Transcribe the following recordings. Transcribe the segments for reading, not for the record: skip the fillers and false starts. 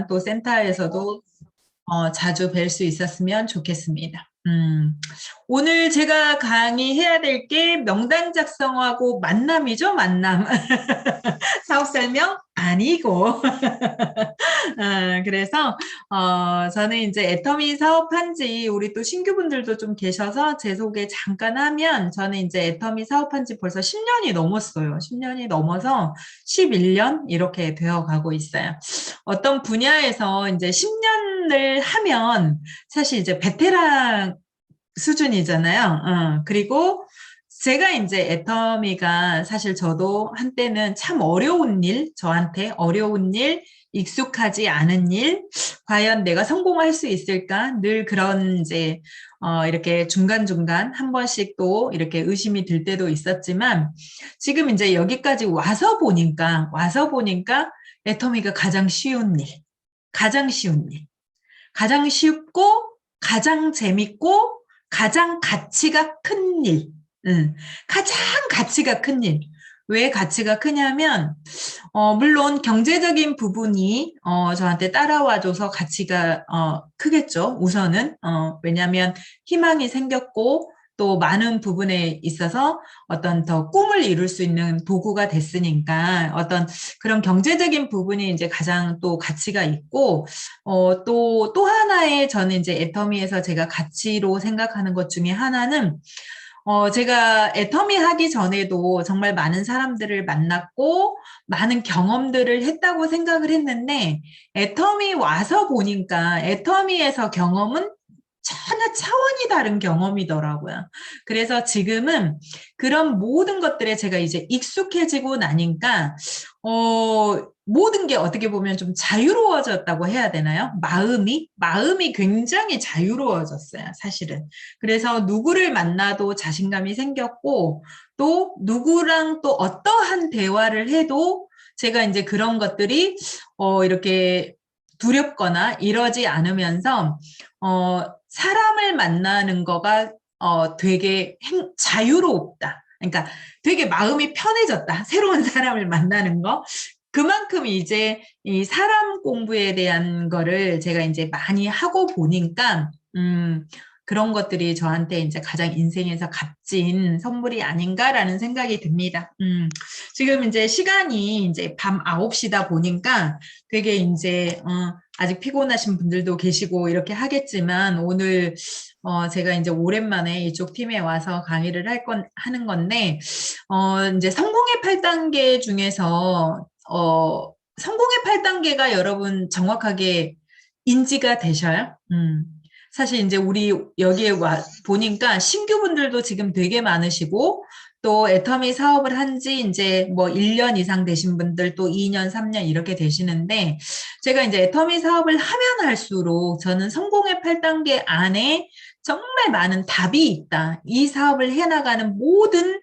또 센터에서도 자주 뵐 수 있었으면 좋겠습니다. 오늘 제가 강의해야 될 게 명단 작성하고 만남이죠, 만남. 사업 설명 아니고. 그래서 저는 이제 애터미 사업한 지 우리 또 신규분들도 좀 계셔서 제 소개 잠깐 하면 저는 이제 애터미 사업한 지 벌써 10년이 넘었어요. 10년이 넘어서 11년 이렇게 되어 가고 있어요. 어떤 분야에서 이제 10년을 하면 사실 이제 베테랑 수준이잖아요. 그리고 제가 이제 애터미가 사실 저도 한때는 참 어려운 일, 저한테 어려운 일, 익숙하지 않은 일, 과연 내가 성공할 수 있을까? 늘 그런 이제, 이렇게 중간중간 한 번씩 또 이렇게 의심이 들 때도 있었지만 지금 이제 여기까지 와서 보니까 애터미가 가장 쉬운 일, 가장 쉬운 일, 가장 쉽고 가장 재밌고 가장 가치가 큰 일. 가장 가치가 큰 일. 왜 가치가 크냐면, 물론 경제적인 부분이, 저한테 따라와줘서 가치가, 크겠죠. 우선은. 왜냐면 희망이 생겼고, 또 많은 부분에 있어서 어떤 더 꿈을 이룰 수 있는 도구가 됐으니까 어떤 그런 경제적인 부분이 이제 가장 또 가치가 있고, 또 하나의 저는 이제 애터미에서 제가 가치로 생각하는 것 중에 하나는 제가 애터미 하기 전에도 정말 많은 사람들을 만났고, 많은 경험들을 했다고 생각을 했는데, 애터미 와서 보니까 애터미에서 경험은 전혀 차원이 다른 경험이더라고요. 그래서 지금은 그런 모든 것들에 제가 이제 익숙해지고 나니까, 모든 게 어떻게 보면 좀 자유로워졌다고 해야 되나요? 마음이 굉장히 자유로워졌어요, 사실은. 그래서 누구를 만나도 자신감이 생겼고, 또 누구랑 또 어떠한 대화를 해도 제가 이제 그런 것들이, 이렇게 두렵거나 이러지 않으면서, 사람을 만나는 거가, 되게 자유롭다. 그러니까 되게 마음이 편해졌다. 새로운 사람을 만나는 거. 그만큼 이제 이 사람 공부에 대한 거를 제가 이제 많이 하고 보니까, 그런 것들이 저한테 이제 가장 인생에서 값진 선물이 아닌가라는 생각이 듭니다. 지금 이제 시간이 이제 밤 9시다 보니까 되게 이제, 아직 피곤하신 분들도 계시고 이렇게 하겠지만 오늘, 제가 이제 오랜만에 이쪽 팀에 와서 강의를 하는 건데, 이제 성공의 8단계 중에서, 성공의 8단계가 여러분 정확하게 인지가 되셔요? 사실 이제 우리 여기에 와 보니까 신규분들도 지금 되게 많으시고, 또 애터미 사업을 한지 이제 뭐 1년 이상 되신 분들 또 2년, 3년 이렇게 되시는데, 제가 이제 애터미 사업을 하면 할수록 저는 성공의 8단계 안에 정말 많은 답이 있다. 이 사업을 해나가는 모든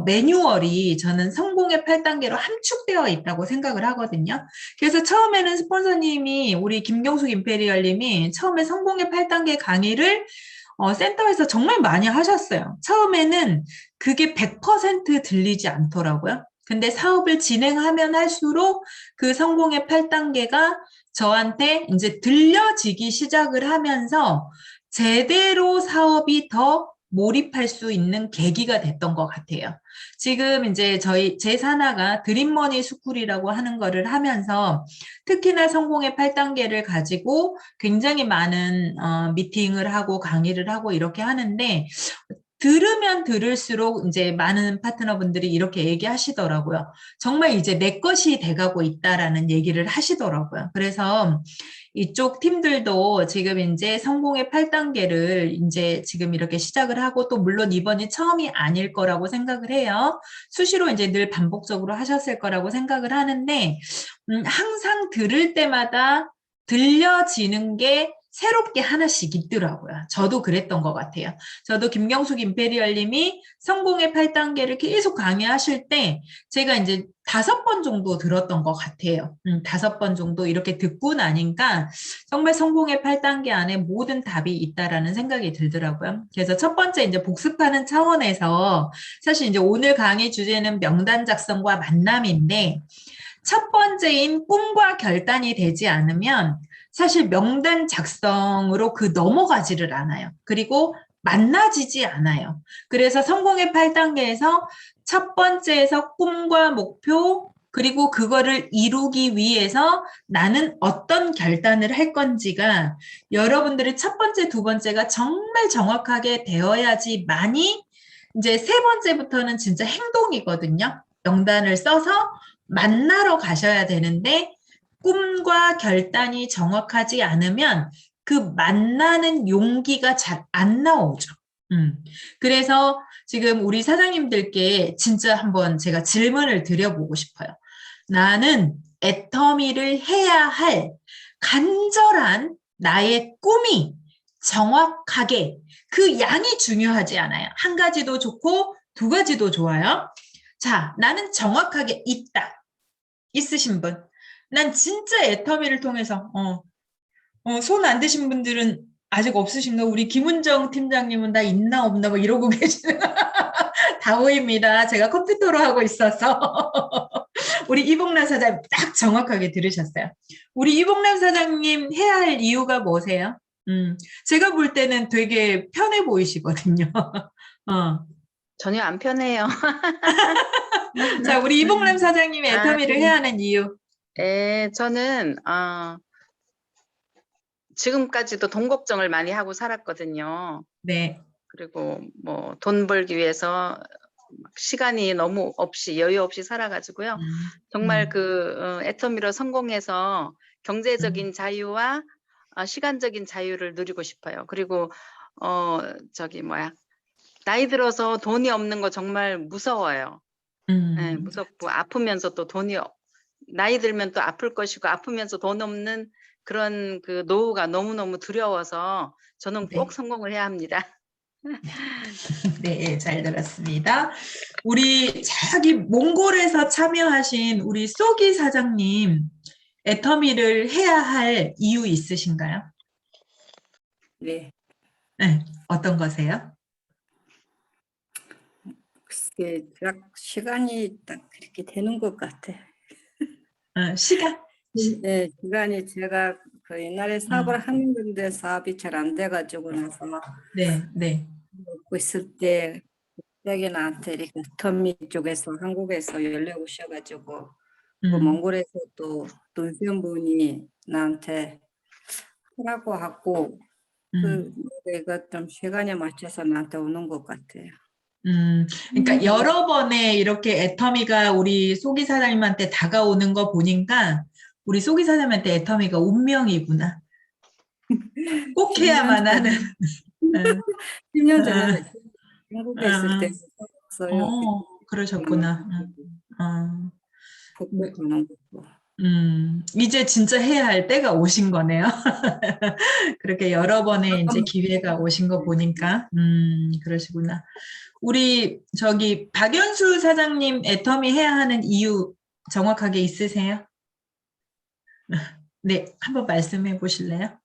매뉴얼이 저는 성공의 8단계로 함축되어 있다고 생각을 하거든요. 그래서 처음에는 스폰서님이 우리 김경숙 임페리얼님이 처음에 성공의 8단계 강의를 센터에서 정말 많이 하셨어요. 처음에는 그게 100% 들리지 않더라고요. 근데 사업을 진행하면 할수록 그 성공의 8단계가 저한테 이제 들려지기 시작을 하면서 제대로 사업이 더 몰입할 수 있는 계기가 됐던 것 같아요. 지금 이제 제 산하가 드림머니 스쿨이라고 하는 거를 하면서 특히나 성공의 8단계를 가지고 굉장히 많은 미팅을 하고 강의를 하고 이렇게 하는데, 들으면 들을수록 이제 많은 파트너분들이 이렇게 얘기하시더라고요. 정말 이제 내 것이 돼가고 있다라는 얘기를 하시더라고요. 그래서 이쪽 팀들도 지금 이제 성공의 8단계를 이제 지금 이렇게 시작을 하고, 또 물론 이번이 처음이 아닐 거라고 생각을 해요. 수시로 이제 늘 반복적으로 하셨을 거라고 생각을 하는데, 항상 들을 때마다 들려지는 게 새롭게 하나씩 있더라고요. 저도 그랬던 것 같아요. 저도 김경숙 임페리얼님이 성공의 8단계를 계속 강의하실 때 제가 이제 5번 정도 들었던 것 같아요. 5번 정도 이렇게 듣고 나니까 정말 성공의 8단계 안에 모든 답이 있다라는 생각이 들더라고요. 그래서 첫 번째 이제 복습하는 차원에서 사실 이제 오늘 강의 주제는 명단 작성과 만남인데, 첫 번째인 꿈과 결단이 되지 않으면 사실 명단 작성으로 그 넘어가지를 않아요. 그리고 만나지지 않아요. 그래서 성공의 8단계에서 첫 번째에서 꿈과 목표, 그리고 그거를 이루기 위해서 나는 어떤 결단을 할 건지가 여러분들의 첫 번째, 두 번째가 정말 정확하게 되어야지만이 이제 세 번째부터는 진짜 행동이거든요. 명단을 써서 만나러 가셔야 되는데 꿈과 결단이 정확하지 않으면 그 만나는 용기가 잘 안 나오죠. 그래서 지금 우리 사장님들께 진짜 한번 제가 질문을 드려보고 싶어요. 나는 애터미를 해야 할 간절한 나의 꿈이 정확하게 그 양이 중요하지 않아요. 한 가지도 좋고 두 가지도 좋아요. 자, 나는 정확하게 있다. 있으신 분. 난 진짜 애터미를 통해서 손 안 대신 분들은 아직 없으신가? 우리 김은정 팀장님은 나 있나 없나 뭐 이러고 계시는 다 보입니다. 제가 컴퓨터로 하고 있어서 우리 이봉남 사장님 딱 정확하게 들으셨어요. 우리 이봉남 사장님 해야 할 이유가 뭐세요? 제가 볼 때는 되게 편해 보이시거든요. 전혀 안 편해요. 자, 우리 이봉남 사장님이 애터미를 네. 해야 하는 이유. 저는 지금까지도 돈 걱정을 많이 하고 살았거든요. 네. 그리고 뭐 돈 벌기 위해서 시간이 너무 없이 여유 없이 살아가지고요. 정말 그 애터미로 성공해서 경제적인 자유와 시간적인 자유를 누리고 싶어요. 그리고 나이 들어서 돈이 없는 거 정말 무서워요. 네, 무섭고 아프면서 또 나이 들면 또 아플 것이고 아프면서 돈 없는 그런 그 노후가 너무너무 두려워서 저는 꼭 네. 성공을 해야 합니다. 네, 잘 들었습니다. 우리 저기 몽골에서 참여하신 우리 쏘기 사장님, 애터미를 해야 할 이유 있으신가요? 네, 네, 어떤 거세요? 글쎄, 딱 시간이 딱 그렇게 되는 것 같아. 시간? 네, 시간이 제가 그 옛날에 사업을 하는 건데 사업이 잘 안 돼가지고 나서 네, 네. 먹고 있을 때 갑자기 나한테 이렇게 터미 쪽에서 한국에서 연락 오셔가지고 그 몽골에서 또 논시원분이 나한테 하라고 하고 그 내가 좀 시간에 맞춰서 나한테 오는 것 같아요. 그러니까 여러 번의 이렇게 애터미가 우리 쏘기 사장님한테 다가오는 거 보니까 우리 쏘기 사장님한테 애터미가 운명이구나. 꼭 10년 해야만 하는. 전에 응, 10년 응, 전에 한국에 있을 때 응. 썼어요. 그러셨구나. 응. 복고 가는 거고. 이제 진짜 해야 할 때가 오신 거네요. 그렇게 여러 번의 이제 기회가 오신 거 보니까, 그러시구나. 우리 저기 박연수 사장님 애터미 해야 하는 이유 정확하게 있으세요? 네, 한번 말씀해 보실래요?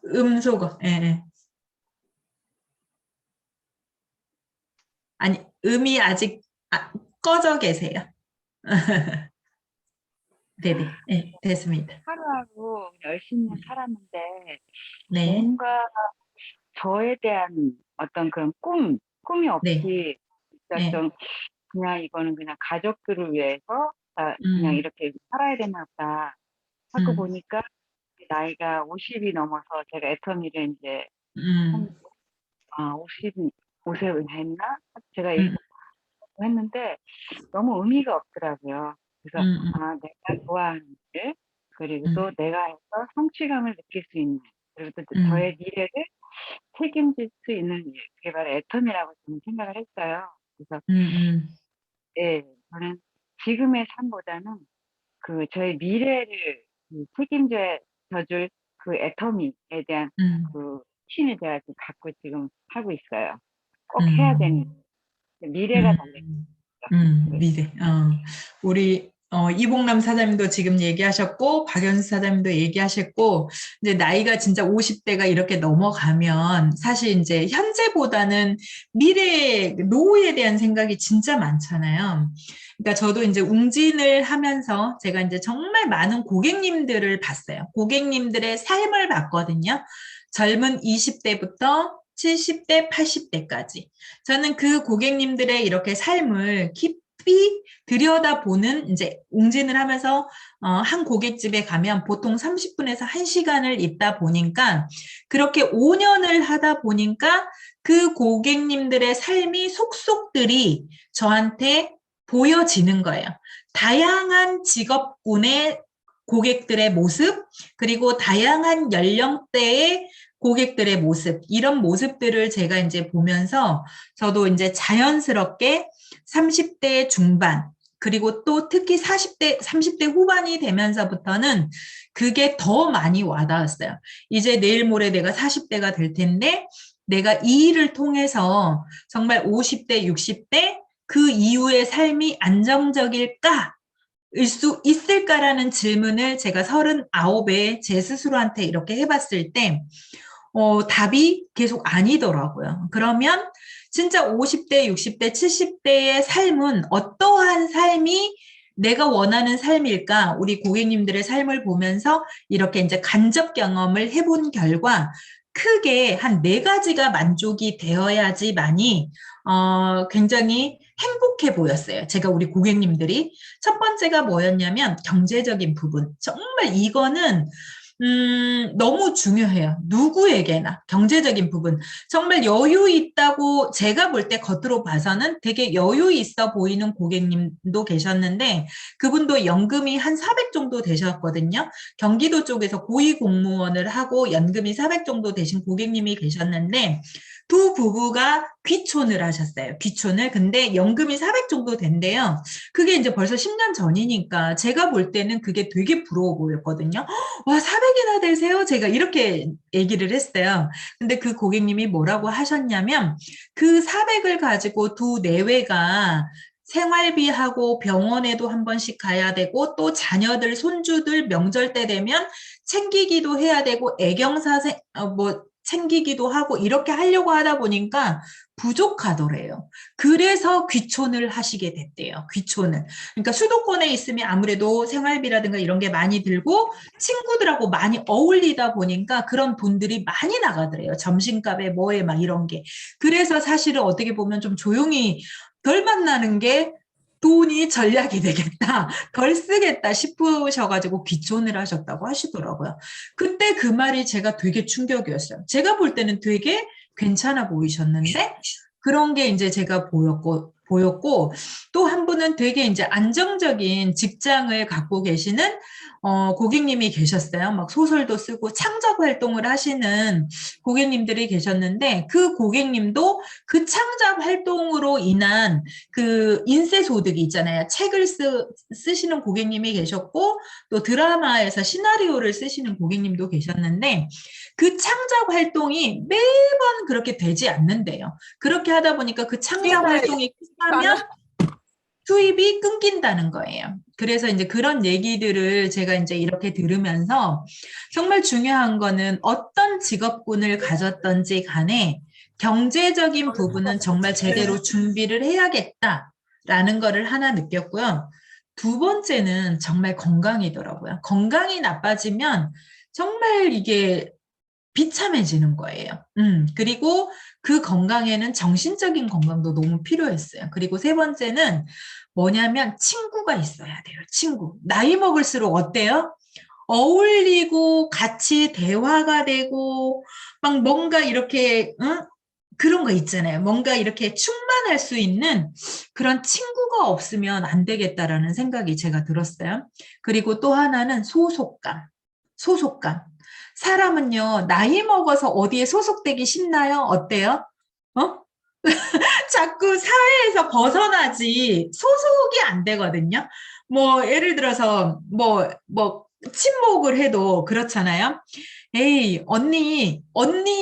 음소거, 예, 예. 아니, 음이 아직 꺼져 계세요. 네네, 네, 됐습니다. 하루하루 열심히 살았는데 네, 뭔가 저에 대한 어떤 그런 꿈이 네, 없이 진짜 네, 좀 그냥 이거는 그냥 가족들을 위해서 그냥 음, 이렇게 살아야 되나 보다 하고 음, 보니까 나이가 50이 넘어서 제가 애터미를 이제 한 음, 55세 했나? 제가 음, 했는데 너무 의미가 없더라고요. 그래서 음, 내가 좋아하는 일 그리고 또 음, 내가 해서 성취감을 느낄 수 있는 그리고 또 음, 저의 미래를 책임질 수 있는 일 그게 바로 애텀이라고 저는 생각을 했어요. 그래서 음, 저는 지금의 삶보다는 그 저의 미래를 책임져 줄 그 애터미에 대한 음, 그 신을 제가 지금 갖고 지금 하고 있어요. 꼭 해야 되는 음, 미래가 달려 음, 있어요. 미래. 우리 이봉남 사장님도 지금 얘기하셨고, 박연수 사장님도 얘기하셨고, 이제 나이가 진짜 50대가 이렇게 넘어가면 사실 이제 현재보다는 미래, 노후에 대한 생각이 진짜 많잖아요. 그러니까 저도 이제 웅진을 하면서 제가 이제 정말 많은 고객님들을 봤어요. 고객님들의 삶을 봤거든요. 젊은 20대부터 70대, 80대까지. 저는 그 고객님들의 이렇게 삶을 깊이 들여다보는 이제 웅진을 하면서 한 고깃집에 가면 보통 30분에서 1시간을 있다 보니까 그렇게 5년을 하다 보니까 그 고객님들의 삶이 속속들이 저한테 보여지는 거예요. 다양한 직업군의 고객들의 모습, 그리고 다양한 연령대의 고객들의 모습, 이런 모습들을 제가 이제 보면서 저도 이제 자연스럽게 30대 중반, 그리고 또 특히 40대, 30대 후반이 되면서부터는 그게 더 많이 와닿았어요. 이제 내일 모레 내가 40대가 될 텐데, 내가 이 일을 통해서 정말 50대, 60대 그 이후의 삶이 안정적일까? 일 수 있을까라는 질문을 제가 39에 제 스스로한테 이렇게 해봤을 때, 답이 계속 아니더라고요. 그러면 진짜 50대, 60대, 70대의 삶은 어떠한 삶이 내가 원하는 삶일까? 우리 고객님들의 삶을 보면서 이렇게 이제 간접 경험을 해본 결과 크게 한 4가지가 만족이 되어야지만이 굉장히 행복해 보였어요. 제가 우리 고객님들이. 첫 번째가 뭐였냐면 경제적인 부분. 정말 이거는 너무 중요해요. 누구에게나 경제적인 부분. 정말 여유 있다고 제가 볼 때 겉으로 봐서는 되게 여유 있어 보이는 고객님도 계셨는데 그분도 연금이 한 400 정도 되셨거든요. 경기도 쪽에서 고위공무원을 하고 연금이 400 정도 되신 고객님이 계셨는데 두 부부가 귀촌을 하셨어요. 귀촌을. 근데 연금이 400 정도 된대요. 그게 이제 벌써 10년 전이니까 제가 볼 때는 그게 되게 부러워 보였거든요. 와, 400이나 되세요? 제가 이렇게 얘기를 했어요. 근데 그 고객님이 뭐라고 하셨냐면 그 400을 가지고 두 내외가 생활비하고 병원에도 한 번씩 가야 되고 또 자녀들, 손주들 명절 때 되면 챙기기도 해야 되고 애경사생, 챙기기도 하고 이렇게 하려고 하다 보니까 부족하더래요. 그래서 귀촌을 하시게 됐대요. 귀촌을. 그러니까 수도권에 있으면 아무래도 생활비라든가 이런 게 많이 들고 친구들하고 많이 어울리다 보니까 그런 돈들이 많이 나가더래요. 점심값에 뭐에 막 이런 게. 그래서 사실은 어떻게 보면 좀 조용히 덜 만나는 게 돈이 전략이 되겠다, 덜 쓰겠다 싶으셔가지고 귀촌을 하셨다고 하시더라고요. 그때 그 말이 제가 되게 충격이었어요. 제가 볼 때는 되게 괜찮아 보이셨는데 그런 게 이제 제가 보였고 또 한 분은 되게 이제 안정적인 직장을 갖고 계시는 고객님이 계셨어요. 막 소설도 쓰고 창작 활동을 하시는 고객님들이 계셨는데 그 고객님도 그 창작 활동으로 인한 그 인세 소득이 있잖아요. 책을 쓰시는 고객님이 계셨고 또 드라마에서 시나리오를 쓰시는 고객님도 계셨는데 그 창작 활동이 매번 그렇게 되지 않는데요. 그렇게 하다 보니까 그 창작 활동이 끝나면 수입이 끊긴다는 거예요. 그래서 이제 그런 얘기들을 제가 이제 이렇게 들으면서 정말 중요한 거는 어떤 직업군을 가졌던지 간에 경제적인 부분은 정말 제대로 준비를 해야겠다라는 거를 하나 느꼈고요. 두 번째는 정말 건강이더라고요. 건강이 나빠지면 정말 이게 비참해지는 거예요. 그리고 그 건강에는 정신적인 건강도 너무 필요했어요. 그리고 세 번째는 뭐냐면 친구가 있어야 돼요. 친구. 나이 먹을수록 어때요? 어울리고 같이 대화가 되고 막 뭔가 이렇게 그런 거 있잖아요. 뭔가 이렇게 충만할 수 있는 그런 친구가 없으면 안 되겠다라는 생각이 제가 들었어요. 그리고 또 하나는 소속감. 소속감. 사람은요, 나이 먹어서 어디에 소속되기 쉽나요? 어때요? 어? 자꾸 사회에서 벗어나지 소속이 안 되거든요. 뭐, 예를 들어서, 친목을 해도 그렇잖아요. 에이, 언니,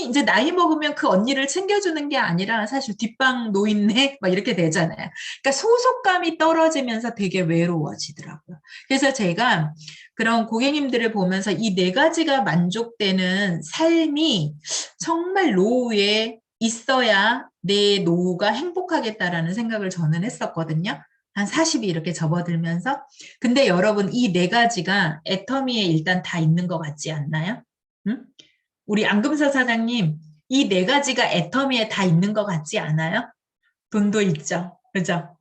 이제 나이 먹으면 그 언니를 챙겨주는 게 아니라 사실 뒷방 노인네? 막 이렇게 되잖아요. 그러니까 소속감이 떨어지면서 되게 외로워지더라고요. 그래서 제가 그런 고객님들을 보면서 이 네 가지가 만족되는 삶이 정말 노후에 있어야 내 노후가 행복하겠다라는 생각을 저는 했었거든요. 한 40이 이렇게 접어들면서. 근데 여러분, 이 네 가지가 애터미에 일단 다 있는 것 같지 않나요? 응? 우리 안금서 사장님, 이 네 가지가 애터미에 다 있는 것 같지 않아요? 돈도 있죠. 그죠?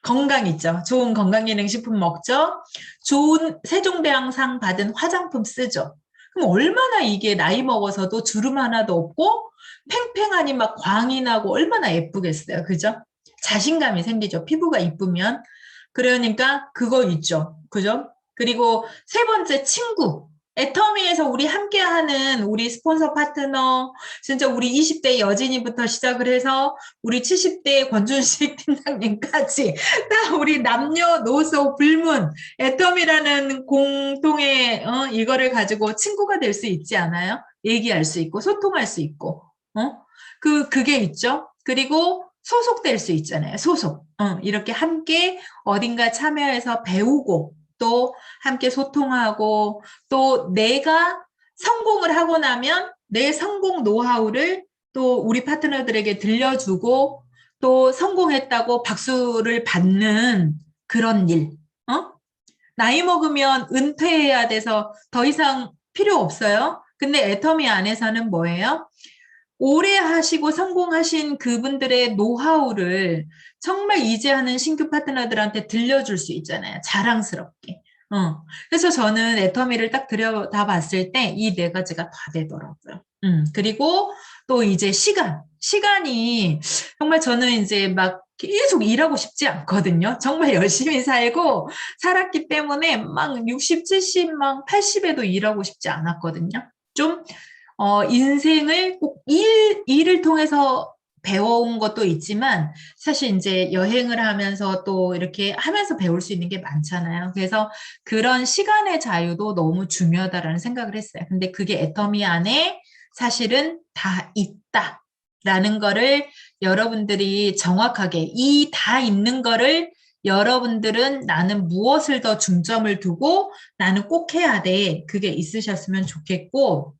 건강 있죠. 좋은 건강기능식품 먹죠. 좋은 세종대왕상 받은 화장품 쓰죠. 그럼 얼마나 이게 나이 먹어서도 주름 하나도 없고 팽팽하니 막 광이 나고 얼마나 예쁘겠어요. 그죠? 자신감이 생기죠. 피부가 이쁘면. 그러니까 그거 있죠. 그죠? 그리고 세 번째 친구. 애터미에서 우리 함께하는 우리 스폰서 파트너, 진짜 우리 20대 여진이부터 시작을 해서 우리 70대 권준식 팀장님까지 다 우리 남녀노소 불문 애텀이라는 공통의 이거를 가지고 친구가 될 수 있지 않아요? 얘기할 수 있고 소통할 수 있고 그게 있죠. 그리고 소속될 수 있잖아요. 소속. 이렇게 함께 어딘가 참여해서 배우고 또 함께 소통하고 또 내가 성공을 하고 나면 내 성공 노하우를 또 우리 파트너들에게 들려주고 또 성공했다고 박수를 받는 그런 일. 나이 먹으면 은퇴해야 돼서 더 이상 필요 없어요. 근데 애터미 안에서는 뭐예요? 오래 하시고 성공하신 그분들의 노하우를 정말 이제 하는 신규 파트너들한테 들려줄 수 있잖아요. 자랑스럽게. 그래서 저는 애터미를 딱 들여다봤을 때 이 네 가지가 다 되더라고요. 그리고 또 이제 시간이 정말 저는 이제 막 계속 일하고 싶지 않거든요. 정말 열심히 살고 살았기 때문에 막 60, 70, 막 80에도 일하고 싶지 않았거든요. 좀 인생을 꼭 일을 통해서 배워온 것도 있지만 사실 이제 여행을 하면서 또 이렇게 하면서 배울 수 있는 게 많잖아요. 그래서 그런 시간의 자유도 너무 중요하다라는 생각을 했어요. 근데 그게 애터미 안에 사실은 다 있다라는 거를 여러분들이 정확하게 이 다 있는 거를 여러분들은 나는 무엇을 더 중점을 두고 나는 꼭 해야 돼. 그게 있으셨으면 좋겠고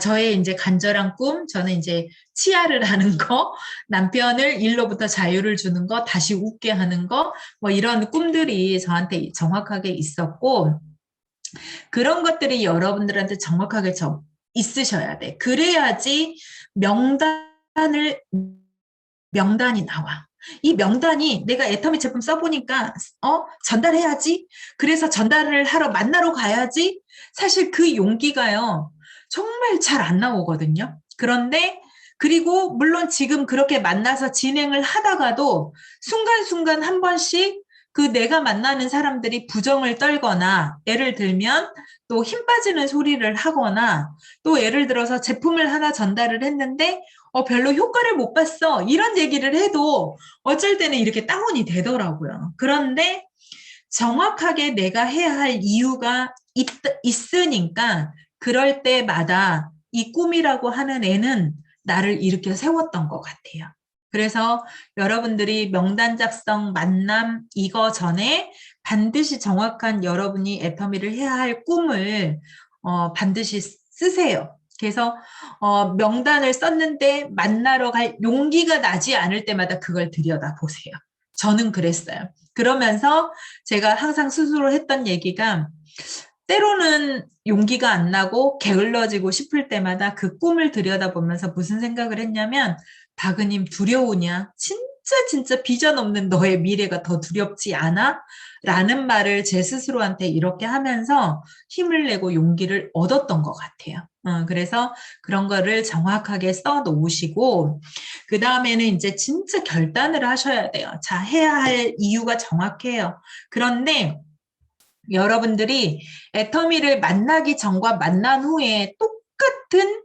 저의 이제 간절한 꿈, 저는 이제 치아를 하는 거, 남편을 일로부터 자유를 주는 거, 다시 웃게 하는 거, 뭐 이런 꿈들이 저한테 정확하게 있었고, 그런 것들이 여러분들한테 정확하게 있으셔야 돼. 그래야지 명단이 나와. 이 명단이 내가 애터미 제품 써보니까 전달해야지. 그래서 전달을 하러 만나러 가야지. 사실 그 용기가요. 정말 잘 안 나오거든요. 그런데 그리고 물론 지금 그렇게 만나서 진행을 하다가도 순간순간 한 번씩 그 내가 만나는 사람들이 부정을 떨거나 예를 들면 또 힘 빠지는 소리를 하거나 또 예를 들어서 제품을 하나 전달을 했는데 별로 효과를 못 봤어. 이런 얘기를 해도 어쩔 때는 이렇게 다운이 되더라고요. 그런데 정확하게 내가 해야 할 이유가 있으니까 그럴 때마다 이 꿈이라고 하는 애는 나를 일으켜 세웠던 것 같아요. 그래서 여러분들이 명단 작성, 만남 이거 전에 반드시 정확한 여러분이 애터미를 해야 할 꿈을 반드시 쓰세요. 그래서 명단을 썼는데 만나러 갈 용기가 나지 않을 때마다 그걸 들여다보세요. 저는 그랬어요. 그러면서 제가 항상 스스로 했던 얘기가 때로는 용기가 안 나고 게을러지고 싶을 때마다 그 꿈을 들여다보면서 무슨 생각을 했냐면 박은님 두려우냐? 진짜 비전 없는 너의 미래가 더 두렵지 않아? 라는 말을 제 스스로한테 이렇게 하면서 힘을 내고 용기를 얻었던 것 같아요. 그래서 그런 거를 정확하게 써 놓으시고 그 다음에는 이제 진짜 결단을 하셔야 돼요. 자, 해야 할 이유가 정확해요. 그런데 여러분들이 애터미를 만나기 전과 만난 후에 똑같은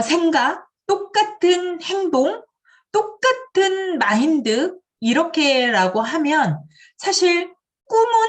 생각, 똑같은 행동, 똑같은 마인드 이렇게라고 하면 사실 꿈은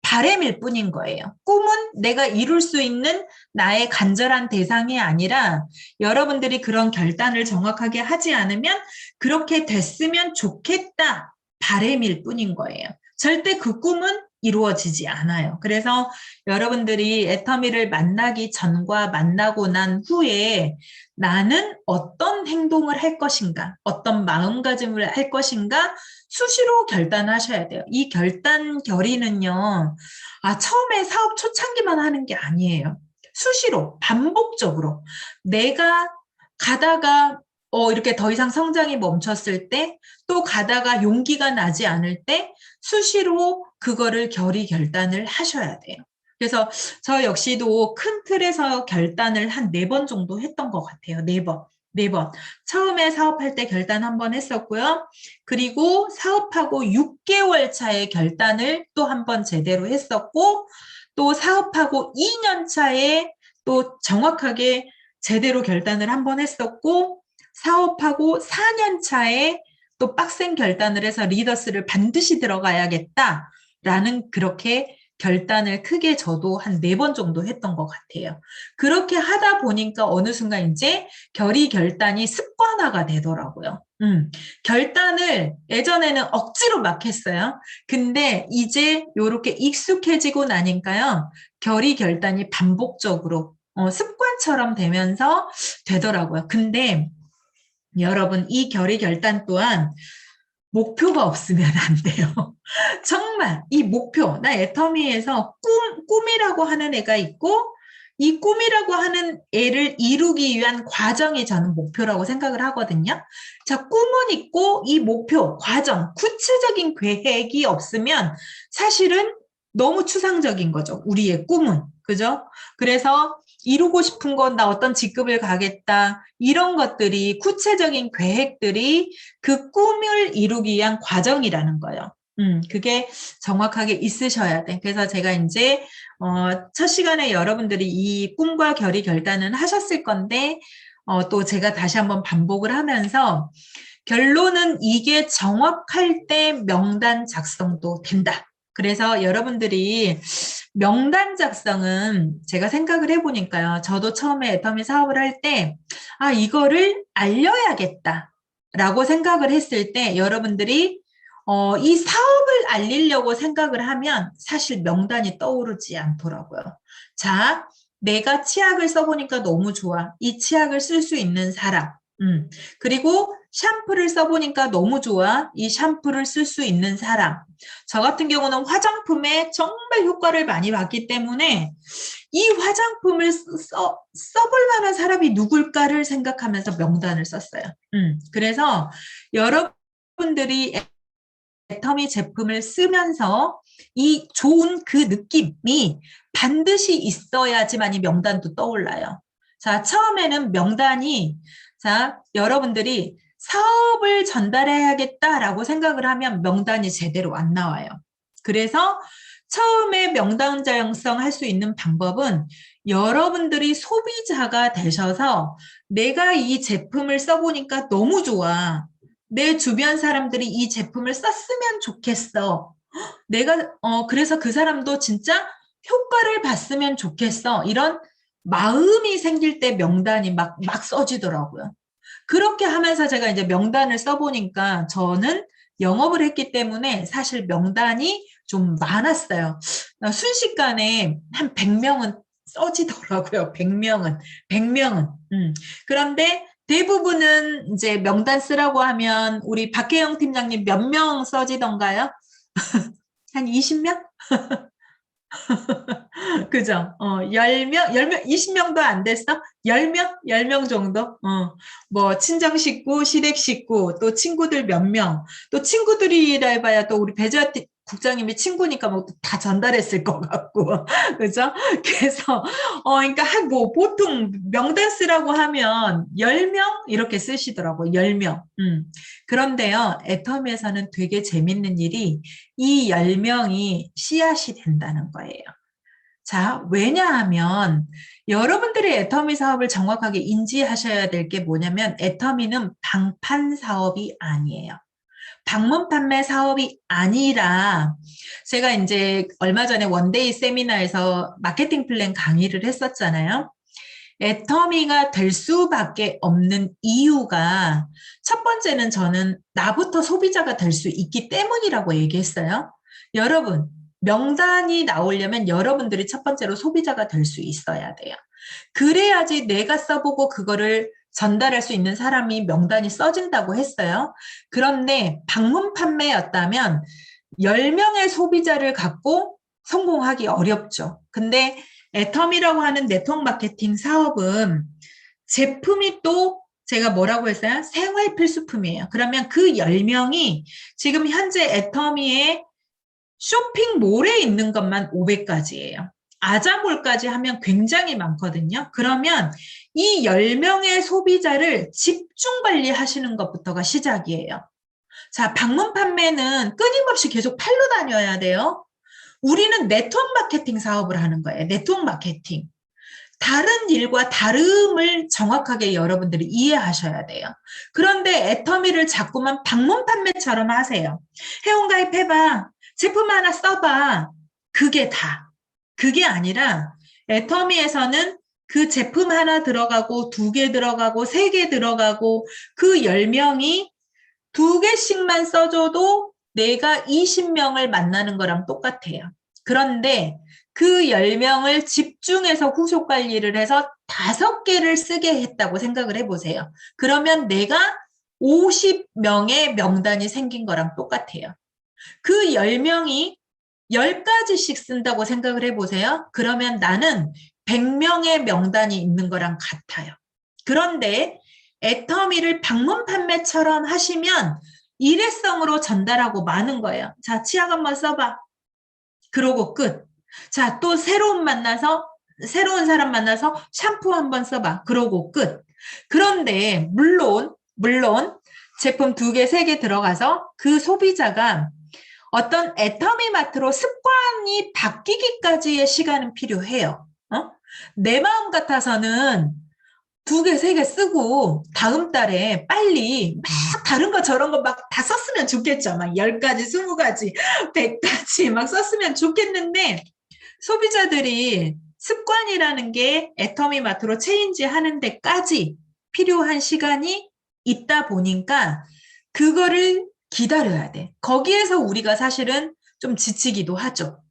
바램일 뿐인 거예요. 꿈은 내가 이룰 수 있는 나의 간절한 대상이 아니라 여러분들이 그런 결단을 정확하게 하지 않으면 그렇게 됐으면 좋겠다. 바램일 뿐인 거예요. 절대 그 꿈은 이루어지지 않아요. 그래서 여러분들이 애터미를 만나기 전과 만나고 난 후에 나는 어떤 행동을 할 것인가, 어떤 마음가짐을 할 것인가 수시로 결단하셔야 돼요. 이 결단 결의는요, 처음에 사업 초창기만 하는 게 아니에요. 수시로, 반복적으로. 내가 가다가 이렇게 더 이상 성장이 멈췄을 때, 또 가다가 용기가 나지 않을 때, 수시로 그거를 결단을 하셔야 돼요. 그래서 저 역시도 큰 틀에서 결단을 한 4번 정도 했던 것 같아요. 4번. 4번. 처음에 사업할 때 결단 1번 했었고요. 그리고 사업하고 6개월 차에 결단을 또 1번 제대로 했었고, 또 사업하고 2년 차에 또 정확하게 제대로 결단을 1번 했었고, 사업하고 4년 차에 또 빡센 결단을 해서 리더스를 반드시 들어가야겠다라는 그렇게 결단을 크게 저도 한 4번 정도 했던 것 같아요. 그렇게 하다 보니까 어느 순간 이제 결단이 습관화가 되더라고요. 결단을 예전에는 억지로 막 했어요. 근데 이제 이렇게 익숙해지고 나니까요. 결단이 반복적으로 습관처럼 되면서 되더라고요. 근데 여러분, 이 결단 또한 목표가 없으면 안 돼요. 정말 이 목표, 나 애터미에서 꿈이라고 하는 애가 있고 이 꿈이라고 하는 애를 이루기 위한 과정이 저는 목표라고 생각을 하거든요. 자, 꿈은 있고 이 목표, 과정, 구체적인 계획이 없으면 사실은 너무 추상적인 거죠. 우리의 꿈은. 그죠? 그래서 이루고 싶은 건 나 어떤 직급을 가겠다. 이런 것들이 구체적인 계획들이 그 꿈을 이루기 위한 과정이라는 거예요. 그게 정확하게 있으셔야 돼. 그래서 제가 이제 첫 시간에 여러분들이 이 꿈과 결단은 하셨을 건데 또 제가 다시 한번 반복을 하면서 결론은 이게 정확할 때 명단 작성도 된다. 그래서 여러분들이 명단 작성은 제가 생각을 해보니까요. 저도 처음에 애터미 사업을 할 때, 이거를 알려야겠다라고 생각을 했을 때 여러분들이 이 사업을 알리려고 생각을 하면 사실 명단이 떠오르지 않더라고요. 자, 내가 치약을 써보니까 너무 좋아. 이 치약을 쓸 수 있는 사람. 그리고 샴푸를 써보니까 너무 좋아. 이 샴푸를 쓸 수 있는 사람. 저 같은 경우는 화장품에 정말 효과를 많이 봤기 때문에 이 화장품을 써볼 만한 사람이 누굴까를 생각하면서 명단을 썼어요. 그래서 여러분들이 애터미 제품을 쓰면서 이 좋은 그 느낌이 반드시 있어야지만 이 명단도 떠올라요. 자, 처음에는 명단이 여러분들이 사업을 전달해야겠다라고 생각을 하면 명단이 제대로 안 나와요. 그래서 처음에 명단 작성할 수 있는 방법은 여러분들이 소비자가 되셔서 내가 이 제품을 써보니까 너무 좋아. 내 주변 사람들이 이 제품을 썼으면 좋겠어. 그래서 그 사람도 진짜 효과를 봤으면 좋겠어. 이런 마음이 생길 때 명단이 막 써지더라고요. 그렇게 하면서 제가 이제 명단을 써보니까 저는 영업을 했기 때문에 사실 명단이 좀 많았어요. 순식간에 한 100명은 써지더라고요. 100명은. 그런데 대부분은 이제 명단 쓰라고 하면 우리 박혜영 팀장님 몇 명 써지던가요? 한 20명? 그죠? 10명, 20명도 안 됐어? 10명 정도? 뭐, 친정 식구, 시댁 식구, 또 친구들 몇 명, 또 친구들이라 해봐야 또 우리 배자 국장님이 친구니까 뭐 다 전달했을 것 같고, 그죠? 그래서, 그러니까 뭐, 보통 명단 쓰라고 하면 10명? 이렇게 쓰시더라고요. 10명. 그런데요, 애터미에서는 되게 재밌는 일이 이 10명이 씨앗이 된다는 거예요. 자, 왜냐하면 여러분들이 애터미 사업을 정확하게 인지하셔야 될 게 뭐냐면 애터미는 방판 사업이 아니에요. 방문 판매 사업이 아니라 제가 이제 얼마 전에 원데이 세미나에서 마케팅 플랜 강의를 했었잖아요. 애터미가 될 수밖에 없는 이유가 첫 번째는 저는 나부터 소비자가 될 수 있기 때문이라고 얘기했어요. 여러분, 명단이 나오려면 여러분들이 첫 번째로 소비자가 될 수 있어야 돼요. 그래야지 내가 써보고 그거를 전달할 수 있는 사람이 명단이 써진다고 했어요. 그런데 방문 판매였다면 10명의 소비자를 갖고 성공하기 어렵죠. 근데 애텀이라고 하는 네트워크 마케팅 사업은 제품이 또 제가 뭐라고 했어요? 생활 필수품이에요. 그러면 그 10명이 지금 현재 애터미의 쇼핑몰에 있는 것만 500가지예요. 아자몰까지 하면 굉장히 많거든요. 그러면 이 10명의 소비자를 집중 관리하시는 것부터가 시작이에요. 자, 방문 판매는 끊임없이 계속 팔로 다녀야 돼요. 우리는 네트워크 마케팅 사업을 하는 거예요. 네트워크 마케팅. 다른 일과 다름을 정확하게 여러분들이 이해하셔야 돼요. 그런데 애터미를 자꾸만 방문 판매처럼 하세요. 회원가입해봐. 제품 하나 써봐. 그게 다. 그게 아니라 애터미에서는 그 제품 하나 들어가고 2개 들어가고 3개 들어가고 그 10명이 2개씩만 써줘도 내가 20명을 만나는 거랑 똑같아요. 그런데 그 10명을 집중해서 후속 관리를 해서 5개를 쓰게 했다고 생각을 해보세요. 그러면 내가 50명의 명단이 생긴 거랑 똑같아요. 그 10명이 10가지씩 쓴다고 생각을 해보세요. 그러면 나는 100명의 명단이 있는 거랑 같아요. 그런데 애터미를 방문 판매처럼 하시면 일회성으로 전달하고 마는 거예요. 자, 치약 한번 써봐. 그러고 끝. 자, 또 새로운 사람 만나서 샴푸 한번 써봐. 그러고 끝. 그런데 물론 제품 2개, 3개 들어가서 그 소비자가 어떤 애터미 마트로 습관이 바뀌기까지의 시간은 필요해요. 내 마음 같아서는 2개, 3개 쓰고 다음 달에 빨리 막 다른 거 저런 거 막 다 썼으면 좋겠죠. 막 10가지, 20가지, 100가지 막 썼으면 좋겠는데 소비자들이 습관이라는 게 애터미 마트로 체인지 하는 데까지 필요한 시간이 있다 보니까 그거를 기다려야 돼. 거기에서 우리가 사실은 좀 지치기도 하죠.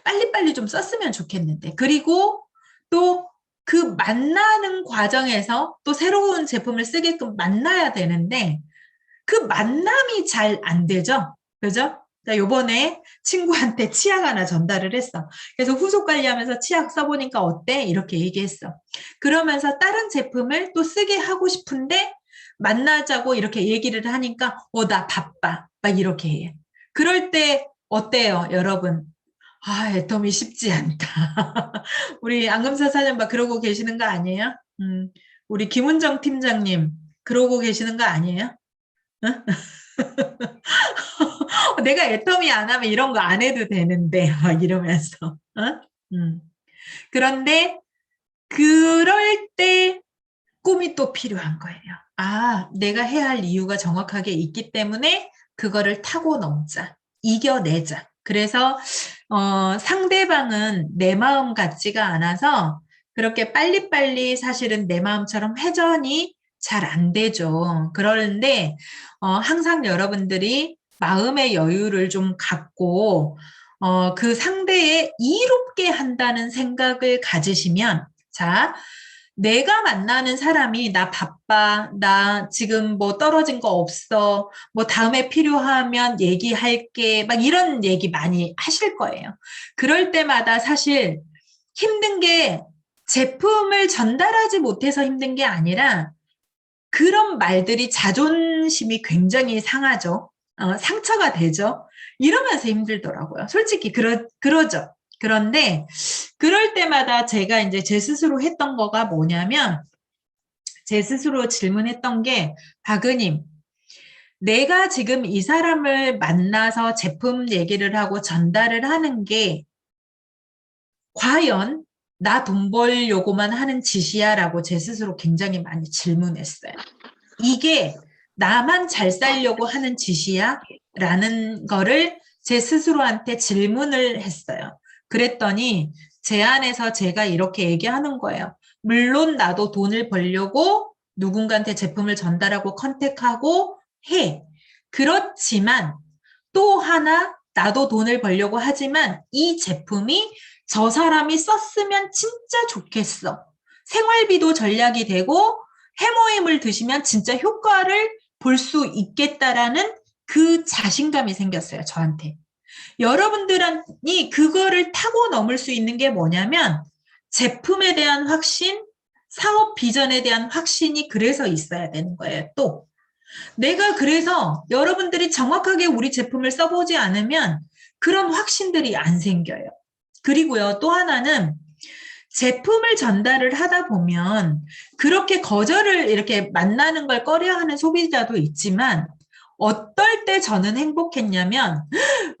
빨리빨리 좀 썼으면 좋겠는데. 그리고 또 그 만나는 과정에서 또 새로운 제품을 쓰게끔 만나야 되는데 그 만남이 잘 안 되죠. 그죠? 나 요번에 친구한테 치약 하나 전달을 했어. 그래서 후속 관리하면서 치약 써보니까 어때? 이렇게 얘기했어. 그러면서 다른 제품을 또 쓰게 하고 싶은데 만나자고 이렇게 얘기를 하니까 나 바빠. 막 이렇게 해. 그럴 때 어때요, 여러분? 아, 애터미 쉽지 않다. 우리 안금사 사장 막 그러고 계시는 거 아니에요? 우리 김은정 팀장님 그러고 계시는 거 아니에요? 응? 내가 애터미 안 하면 이런 거 안 해도 되는데 막 이러면서 그런데 그럴 때 꿈이 또 필요한 거예요. 아, 내가 해야 할 이유가 정확하게 있기 때문에 그거를 타고 넘자. 이겨내자. 그래서 상대방은 내 마음 같지가 않아서 그렇게 빨리빨리 사실은 내 마음처럼 회전이 잘 안 되죠. 그러는데 항상 여러분들이 마음의 여유를 좀 갖고 그 상대에 이롭게 한다는 생각을 가지시면 자, 내가 만나는 사람이 나 바빠, 나 지금 뭐 떨어진 거 없어, 뭐 다음에 필요하면 얘기할게, 막 이런 얘기 많이 하실 거예요. 그럴 때마다 사실 힘든 게 제품을 전달하지 못해서 힘든 게 아니라 그런 말들이 자존심이 굉장히 상하죠. 상처가 되죠. 이러면서 힘들더라고요. 솔직히 그러죠. 그런데 그럴 때마다 제가 이제 제 스스로 했던 거가 뭐냐면 제 스스로 질문했던 게 박은님, 내가 지금 이 사람을 만나서 제품 얘기를 하고 전달을 하는 게 과연 나 돈 벌려고만 하는 짓이야? 라고 제 스스로 굉장히 많이 질문했어요. 이게 나만 잘 살려고 하는 짓이야? 라는 거를 제 스스로한테 질문을 했어요. 그랬더니 제 안에서 제가 이렇게 얘기하는 거예요. 물론 나도 돈을 벌려고 누군가한테 제품을 전달하고 컨택하고 해. 그렇지만 또 하나 나도 돈을 벌려고 하지만 이 제품이 저 사람이 썼으면 진짜 좋겠어. 생활비도 전략이 되고 해모임을 드시면 진짜 효과를 볼 수 있겠다라는 그 자신감이 생겼어요, 저한테. 여러분들이 그거를 타고 넘을 수 있는 게 뭐냐면 제품에 대한 확신, 사업 비전에 대한 확신이 그래서 있어야 되는 거예요, 또. 내가 그래서 여러분들이 정확하게 우리 제품을 써보지 않으면 그런 확신들이 안 생겨요. 그리고요, 또 하나는 제품을 전달을 하다 보면 그렇게 거절을 이렇게 만나는 걸 꺼려하는 소비자도 있지만 어떨 때 저는 행복했냐면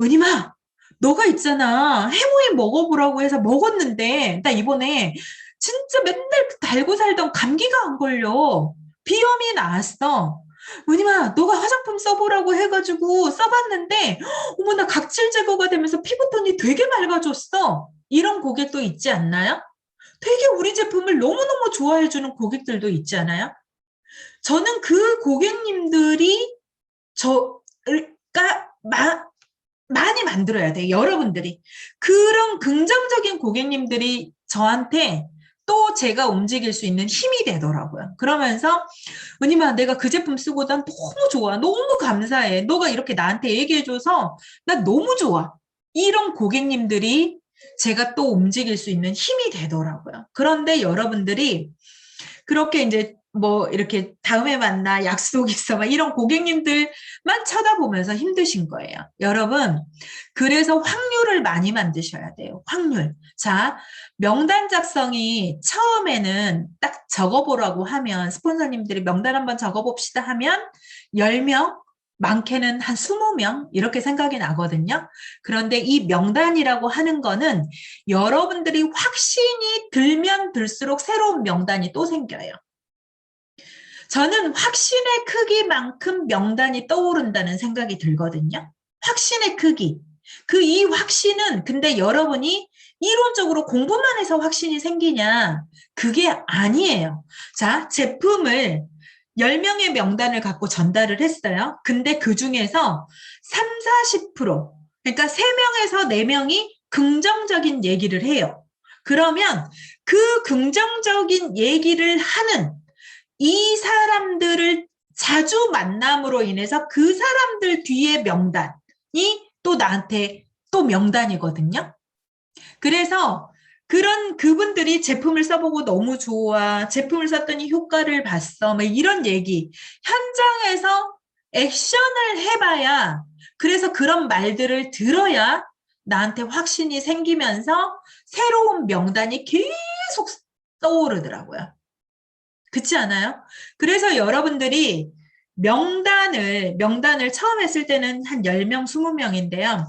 은희마 너가 있잖아 해모임 먹어보라고 해서 먹었는데 나 이번에 진짜 맨날 달고 살던 감기가 안 걸려. 비염이 나았어. 은희마 너가 화장품 써보라고 해가지고 써봤는데 어머 나 각질 제거가 되면서 피부톤이 되게 맑아졌어. 이런 고객도 있지 않나요? 되게 우리 제품을 너무너무 좋아해주는 고객들도 있잖아요. 저는 그 고객님들이 많이 만들어야 돼요. 여러분들이. 그런 긍정적인 고객님들이 저한테 또 제가 움직일 수 있는 힘이 되더라고요. 그러면서 은희마 내가 그 제품 쓰고 난 너무 좋아. 너무 감사해. 너가 이렇게 나한테 얘기해줘서 난 너무 좋아. 이런 고객님들이 제가 또 움직일 수 있는 힘이 되더라고요. 그런데 여러분들이 그렇게 이제 뭐 이렇게 다음에 만나 약속 있어 막 이런 고객님들만 쳐다보면서 힘드신 거예요. 여러분 그래서 확률을 많이 만드셔야 돼요. 확률. 자 명단 작성이 처음에는 딱 적어보라고 하면 스폰서님들이 명단 한번 적어봅시다 하면 10명 많게는 한 20명 이렇게 생각이 나거든요. 그런데 이 명단이라고 하는 거는 여러분들이 확신이 들면 들수록 새로운 명단이 또 생겨요. 저는 확신의 크기만큼 명단이 떠오른다는 생각이 들거든요. 확신의 크기. 이 확신은 근데 여러분이 이론적으로 공부만 해서 확신이 생기냐? 그게 아니에요. 자, 제품을 10명의 명단을 갖고 전달을 했어요. 근데 그 중에서 3, 40%, 그러니까 3명에서 4명이 긍정적인 얘기를 해요. 그러면 그 긍정적인 얘기를 하는 이 사람들을 자주 만남으로 인해서 그 사람들 뒤에 명단이 또 나한테 또 명단이거든요. 그래서 그런 그분들이 제품을 써보고 너무 좋아. 제품을 썼더니 효과를 봤어. 뭐 이런 얘기. 현장에서 액션을 해봐야 그래서 그런 말들을 들어야 나한테 확신이 생기면서 새로운 명단이 계속 떠오르더라고요. 그렇지 않아요? 그래서 여러분들이 명단을 처음 했을 때는 한 10명, 20명인데요.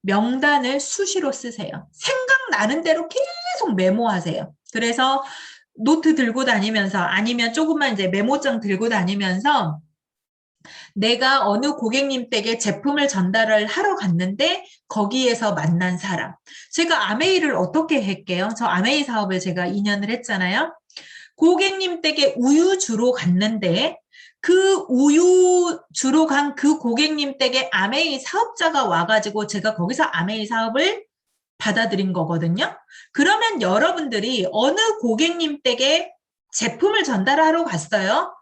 명단을 수시로 쓰세요. 생각나는 대로 계속 메모하세요. 그래서 노트 들고 다니면서 아니면 조금만 이제 메모장 들고 다니면서 내가 어느 고객님 댁에 제품을 전달을 하러 갔는데 거기에서 만난 사람. 제가 아메이를 어떻게 할게요? 저 아메이 사업을 제가 2년을 했잖아요. 고객님 댁에 우유 주러 갔는데 그 우유 주러 간 그 고객님 댁에 아메이 사업자가 와가지고 제가 거기서 아메이 사업을 받아들인 거거든요. 그러면 여러분들이 어느 고객님 댁에 제품을 전달하러 갔어요.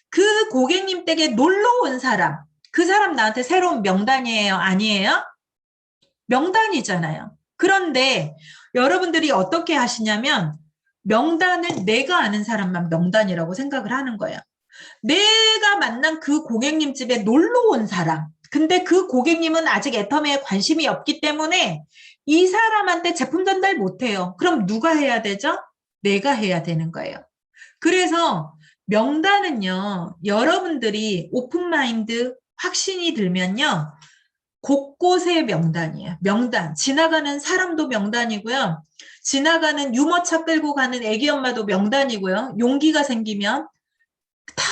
그 고객님 댁에 놀러 온 사람, 그 사람 나한테 새로운 명단이에요? 아니에요? 명단이잖아요. 그런데 여러분들이 어떻게 하시냐면 명단을 내가 아는 사람만 명단이라고 생각을 하는 거예요. 내가 만난 그 고객님 집에 놀러 온 사람. 근데 그 고객님은 아직 애터미에 관심이 없기 때문에 이 사람한테 제품 전달 못해요. 그럼 누가 해야 되죠? 내가 해야 되는 거예요. 그래서 명단은요, 여러분들이 오픈마인드 확신이 들면요, 곳곳의 명단이에요. 명단. 지나가는 사람도 명단이고요. 지나가는 유모차 끌고 가는 애기 엄마도 명단이고요. 용기가 생기면 다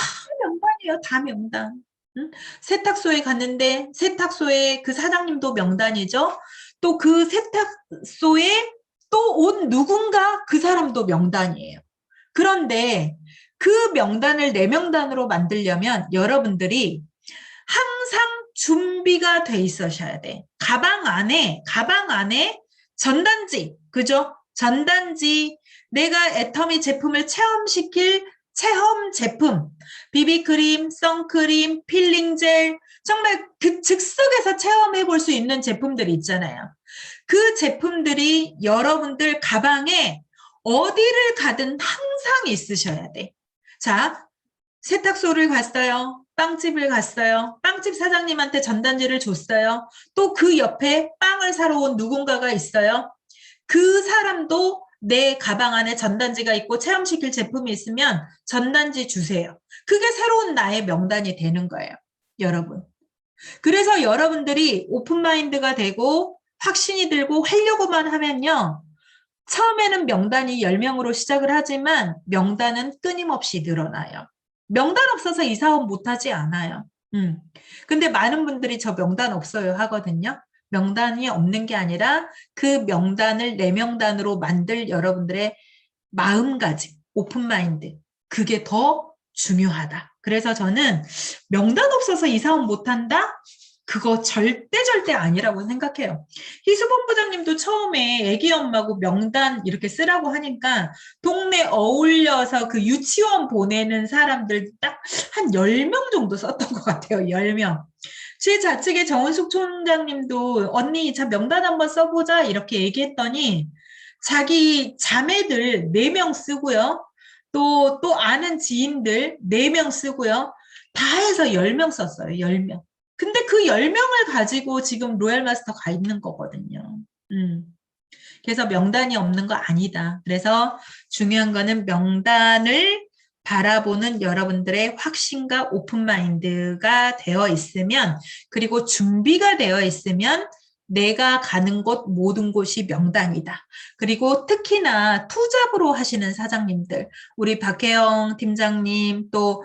명단이에요. 다 명단. 응? 세탁소에 갔는데 세탁소에 그 사장님도 명단이죠. 또 그 세탁소에 또 온 누군가 그 사람도 명단이에요. 그런데 그 명단을 내 명단으로 만들려면 여러분들이 항상 준비가 돼 있으셔야 돼. 가방 안에 전단지, 그죠? 전단지, 내가 애터미 제품을 체험시킬 체험 제품, 비비크림, 선크림, 필링 젤, 정말 그 즉석에서 체험해 볼 수 있는 제품들이 있잖아요. 그 제품들이 여러분들 가방에 어디를 가든 항상 있으셔야 돼. 자, 세탁소를 갔어요. 빵집을 갔어요. 빵집 사장님한테 전단지를 줬어요. 또 그 옆에 빵을 사러 온 누군가가 있어요. 그 사람도 내 가방 안에 전단지가 있고 체험시킬 제품이 있으면 전단지 주세요. 그게 새로운 나의 명단이 되는 거예요. 여러분. 그래서 여러분들이 오픈마인드가 되고 확신이 들고 하려고만 하면요. 처음에는 명단이 10명으로 시작을 하지만 명단은 끊임없이 늘어나요. 명단 없어서 이사업 못하지 않아요. 근데 많은 분들이 저 명단 없어요 하거든요. 명단이 없는 게 아니라 그 명단을 내 명단으로 만들 여러분들의 마음가짐, 오픈마인드. 그게 더 중요하다. 그래서 저는 명단 없어서 이사업 못한다? 그거 절대 아니라고 생각해요. 희수본부장님도 처음에 애기 엄마고 명단 이렇게 쓰라고 하니까 동네 어울려서 그 유치원 보내는 사람들 딱 한 10명 정도 썼던 것 같아요. 10명. 제 좌측에 정은숙 총장님도 언니 자 명단 한번 써보자 이렇게 얘기했더니 자기 자매들 4명 쓰고요. 또 아는 지인들 4명 쓰고요. 다 해서 10명 썼어요. 10명. 근데 그 10명을 가지고 지금 로얄 마스터 가 있는 거거든요. 그래서 명단이 없는 거 아니다. 그래서 중요한 거는 명단을 바라보는 여러분들의 확신과 오픈마인드가 되어 있으면 그리고 준비가 되어 있으면 내가 가는 곳 모든 곳이 명단이다. 그리고 특히나 투잡으로 하시는 사장님들, 우리 박혜영 팀장님 또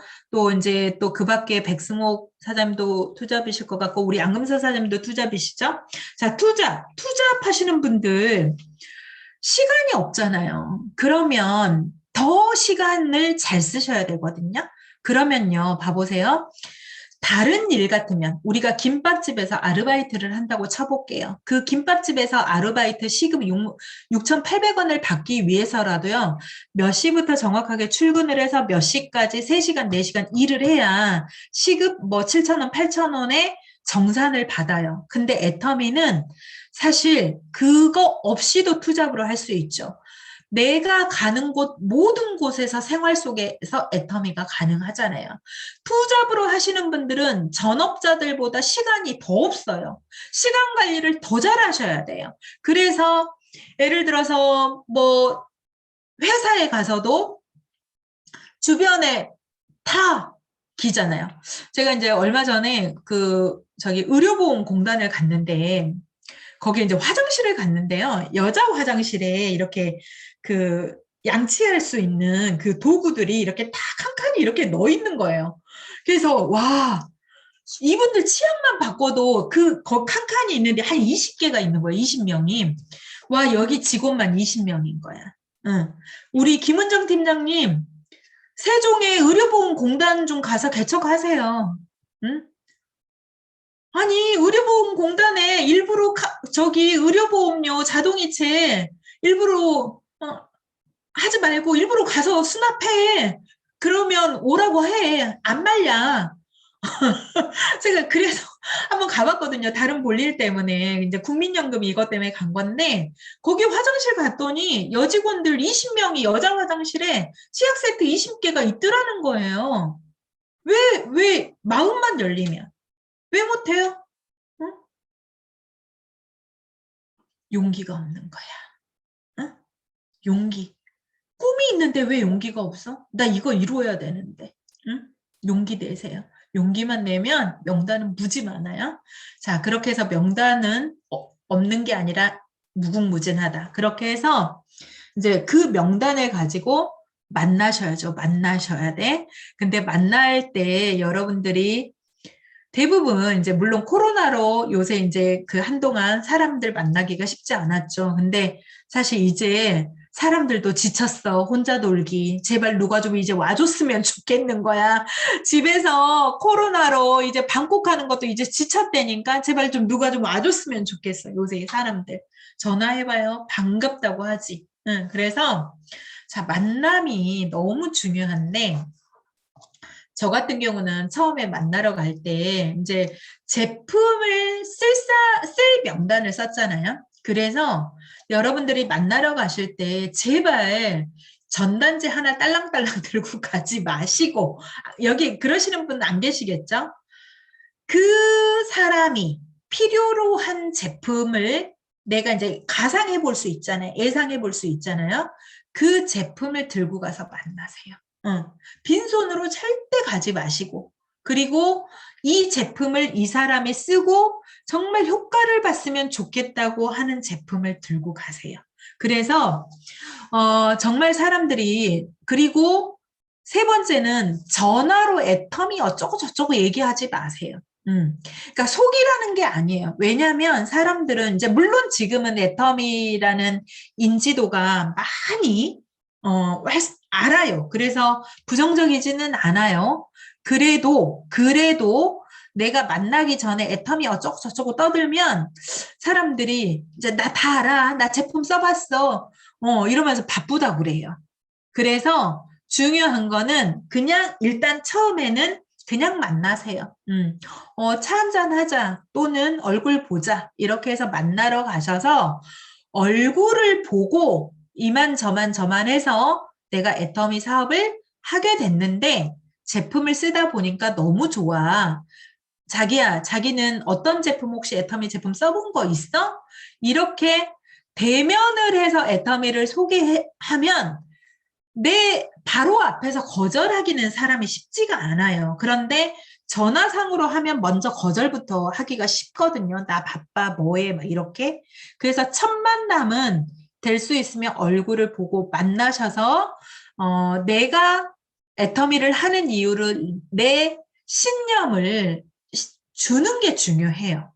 이제 또 그 밖에 백승옥 사장님도 투잡이실 것 같고 우리 안금서 사장님도 투잡이시죠? 자, 투잡 하시는 분들 시간이 없잖아요. 그러면 더 시간을 잘 쓰셔야 되거든요. 그러면요, 봐보세요. 다른 일 같으면 우리가 김밥집에서 아르바이트를 한다고 쳐볼게요. 그 김밥집에서 아르바이트 시급 6,800원을 받기 위해서라도요. 몇 시부터 정확하게 출근을 해서 몇 시까지 3시간, 4시간 일을 해야 시급 뭐 7,000원, 8,000원에 정산을 받아요. 근데 애터미는 사실 그거 없이도 투잡으로 할 수 있죠. 내가 가는 곳 모든 곳에서 생활 속에서 애터미가 가능하잖아요. 투잡으로 하시는 분들은 전업자들보다 시간이 더 없어요. 시간 관리를 더 잘하셔야 돼요. 그래서 예를 들어서 뭐 회사에 가서도 주변에 다 기잖아요. 제가 이제 얼마 전에 저기 의료보험공단을 갔는데 거기에 이제 화장실을 갔는데요. 여자 화장실에 이렇게 양치할 수 있는 그 도구들이 이렇게 딱 한 칸이 이렇게 넣어 있는 거예요. 그래서, 와, 이분들 치약만 바꿔도 한 칸이 있는데 한 20개가 있는 거예요. 20명이. 와, 여기 직원만 20명인 거야. 응. 우리 김은정 팀장님, 세종의 의료보험공단 좀 가서 개척하세요. 응? 아니, 의료보험공단에 일부러 저기 의료보험료 자동이체 일부러 하지 말고 일부러 가서 수납해. 그러면 오라고 해. 안 말려. 제가 그래서 한번 가봤거든요. 다른 볼일 때문에. 이제 국민연금 이것 때문에 간 건데, 거기 화장실 갔더니 여직원들 20명이 여자 화장실에 치약 세트 20개가 있더라는 거예요. 왜, 마음만 열리면. 왜 못해요? 응? 용기가 없는 거야. 응? 용기. 꿈이 있는데 왜 용기가 없어? 나 이거 이루어야 되는데. 응? 용기 내세요. 용기만 내면 명단은 무지 많아요. 자, 그렇게 해서 명단은 없는 게 아니라 무궁무진하다. 그렇게 해서 이제 그 명단을 가지고 만나셔야죠. 만나셔야 돼. 근데 만날 때 여러분들이 대부분 이제 물론 코로나로 요새 이제 그 한동안 사람들 만나기가 쉽지 않았죠. 근데 사실 이제 사람들도 지쳤어. 혼자 놀기. 제발 누가 좀 이제 와줬으면 좋겠는 거야. 집에서 코로나로 이제 방콕하는 것도 이제 지쳤다니까 제발 좀 누가 좀 와줬으면 좋겠어. 요새 사람들. 전화해봐요. 반갑다고 하지. 응, 그래서 자, 만남이 너무 중요한데 저 같은 경우는 처음에 만나러 갈 때 이제 제품을 쓸 명단을 썼잖아요. 그래서 여러분들이 만나러 가실 때 제발 전단지 하나 딸랑딸랑 들고 가지 마시고 여기 그러시는 분 안 계시겠죠? 그 사람이 필요로 한 제품을 내가 이제 가상해 볼 수 있잖아요. 예상해 볼 수 있잖아요. 그 제품을 들고 가서 만나세요. 빈손으로 절대 가지 마시고 그리고 이 제품을 이 사람이 쓰고 정말 효과를 봤으면 좋겠다고 하는 제품을 들고 가세요. 그래서 정말 사람들이 그리고 세 번째는 전화로 애터미 어쩌고 저쩌고 얘기하지 마세요. 그러니까 속이라는 게 아니에요. 왜냐하면 사람들은 이제 물론 지금은 애터미라는 인지도가 많이 알아요. 그래서 부정적이지는 않아요. 그래도 내가 만나기 전에 애터미 어쩌고 저쩌고 떠들면 사람들이 이제 나 다 알아. 나 제품 써봤어. 이러면서 바쁘다고 그래요. 그래서 중요한 거는 그냥 일단 처음에는 그냥 만나세요. 차 한잔 하자 또는 얼굴 보자 이렇게 해서 만나러 가셔서 얼굴을 보고 이만저만 해서 내가 애터미 사업을 하게 됐는데 제품을 쓰다 보니까 너무 좋아. 자기야, 자기는 어떤 제품 혹시 애터미 제품 써본 거 있어? 이렇게 대면을 해서 애터미를 소개하면 내 바로 앞에서 거절하기는 사람이 쉽지가 않아요. 그런데 전화상으로 하면 먼저 거절부터 하기가 쉽거든요. 나 바빠, 뭐해, 막 이렇게. 그래서 첫 만남은 될 수 있으면 얼굴을 보고 만나셔서 내가 애터미를 하는 이유를 내 신념을 주는 게 중요해요.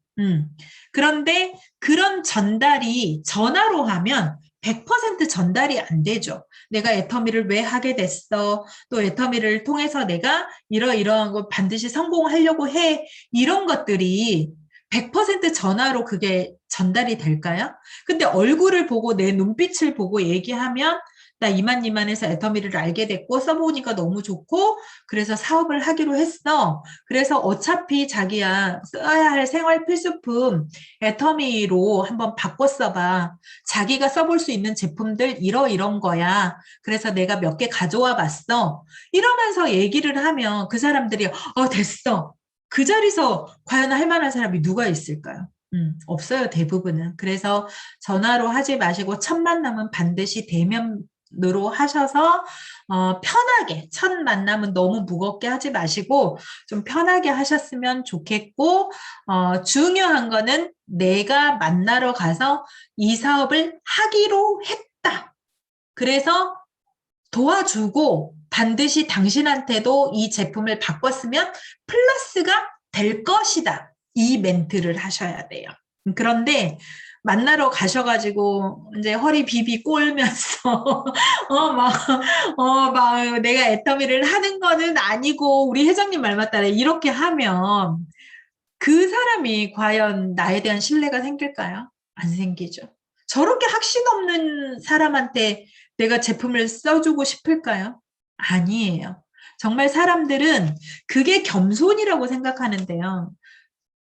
그런데 그런 전달이 전화로 하면 100% 전달이 안 되죠. 내가 애터미를 왜 하게 됐어? 또 애터미를 통해서 내가 이러이러한 거 반드시 성공하려고 해. 이런 것들이 100% 전화로 그게 전달이 될까요? 근데 얼굴을 보고 내 눈빛을 보고 얘기하면 나 이만해서 애터미를 알게 됐고 써보니까 너무 좋고 그래서 사업을 하기로 했어. 그래서 어차피 자기야 써야 할 생활 필수품 애터미로 한번 바꿔 써봐. 자기가 써볼 수 있는 제품들 이런 거야. 그래서 내가 몇 개 가져와 봤어. 이러면서 얘기를 하면 그 사람들이 됐어. 그 자리에서 과연 할 만한 사람이 누가 있을까요? 없어요, 대부분은. 그래서 전화로 하지 마시고 첫 만남은 반드시 대면으로 하셔서 편하게 첫 만남은 너무 무겁게 하지 마시고 좀 편하게 하셨으면 좋겠고 중요한 거는 내가 만나러 가서 이 사업을 하기로 했다. 그래서 도와주고 반드시 당신한테도 이 제품을 바꿨으면 플러스가 될 것이다. 이 멘트를 하셔야 돼요. 그런데 만나러 가셔가지고 이제 허리 비비 꼴면서 막 내가 애터미를 하는 거는 아니고 우리 회장님 말 맞다래 이렇게 하면 그 사람이 과연 나에 대한 신뢰가 생길까요? 안 생기죠. 저렇게 확신 없는 사람한테 내가 제품을 써주고 싶을까요? 아니에요. 정말 사람들은 그게 겸손이라고 생각하는데요.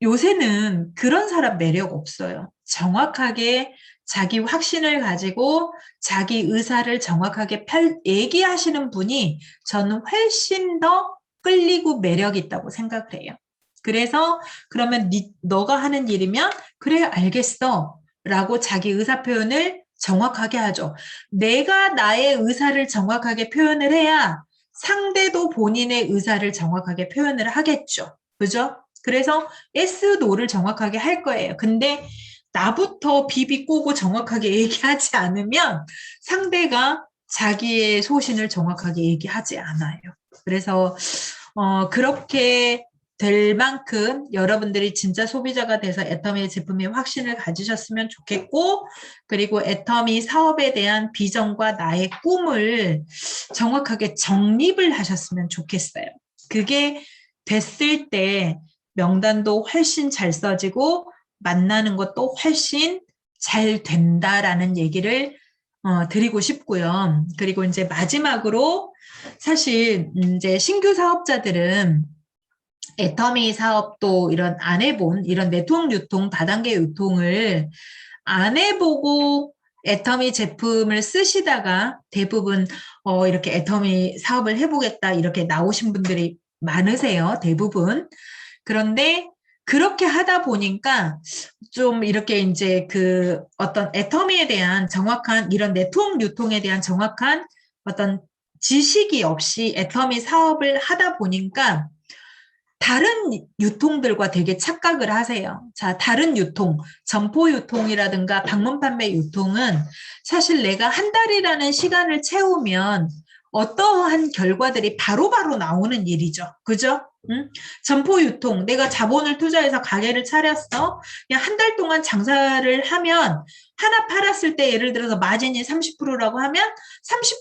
요새는 그런 사람 매력 없어요. 정확하게 자기 확신을 가지고 자기 의사를 정확하게 얘기하시는 분이 저는 훨씬 더 끌리고 매력 있다고 생각을 해요. 그래서 그러면 너가 하는 일이면 그래 알겠어 라고 자기 의사 표현을 정확하게 하죠. 내가 나의 의사를 정확하게 표현을 해야 상대도 본인의 의사를 정확하게 표현을 하겠죠. 그죠? 그래서 yes, no를 정확하게 할 거예요. 근데 나부터 비비 꼬고 정확하게 얘기하지 않으면 상대가 자기의 소신을 정확하게 얘기하지 않아요. 그래서 그렇게 될 만큼 여러분들이 진짜 소비자가 돼서 애터미 제품에 확신을 가지셨으면 좋겠고, 그리고 애터미 사업에 대한 비전과 나의 꿈을 정확하게 정립을 하셨으면 좋겠어요. 그게 됐을 때 명단도 훨씬 잘 써지고 만나는 것도 훨씬 잘 된다라는 얘기를 드리고 싶고요. 그리고 이제 마지막으로 사실 이제 신규 사업자들은 애터미 사업도 이런 안 해본 이런 네트워크 유통, 다단계 유통을 안 해보고 애터미 제품을 쓰시다가 대부분 이렇게 애터미 사업을 해보겠다 이렇게 나오신 분들이 많으세요. 대부분. 그런데 그렇게 하다 보니까 좀 이렇게 이제 그 어떤 애터미에 대한 정확한 이런 네트워크 유통에 대한 정확한 어떤 지식이 없이 애터미 사업을 하다 보니까 다른 유통들과 되게 착각을 하세요. 자, 다른 유통, 점포 유통이라든가 방문 판매 유통은 사실 내가 한 달이라는 시간을 채우면 어떠한 결과들이 바로바로 나오는 일이죠. 그죠? 응? 점포 유통, 내가 자본을 투자해서 가게를 차렸어. 그냥 한 달 동안 장사를 하면 하나 팔았을 때 예를 들어서 마진이 30%라고 하면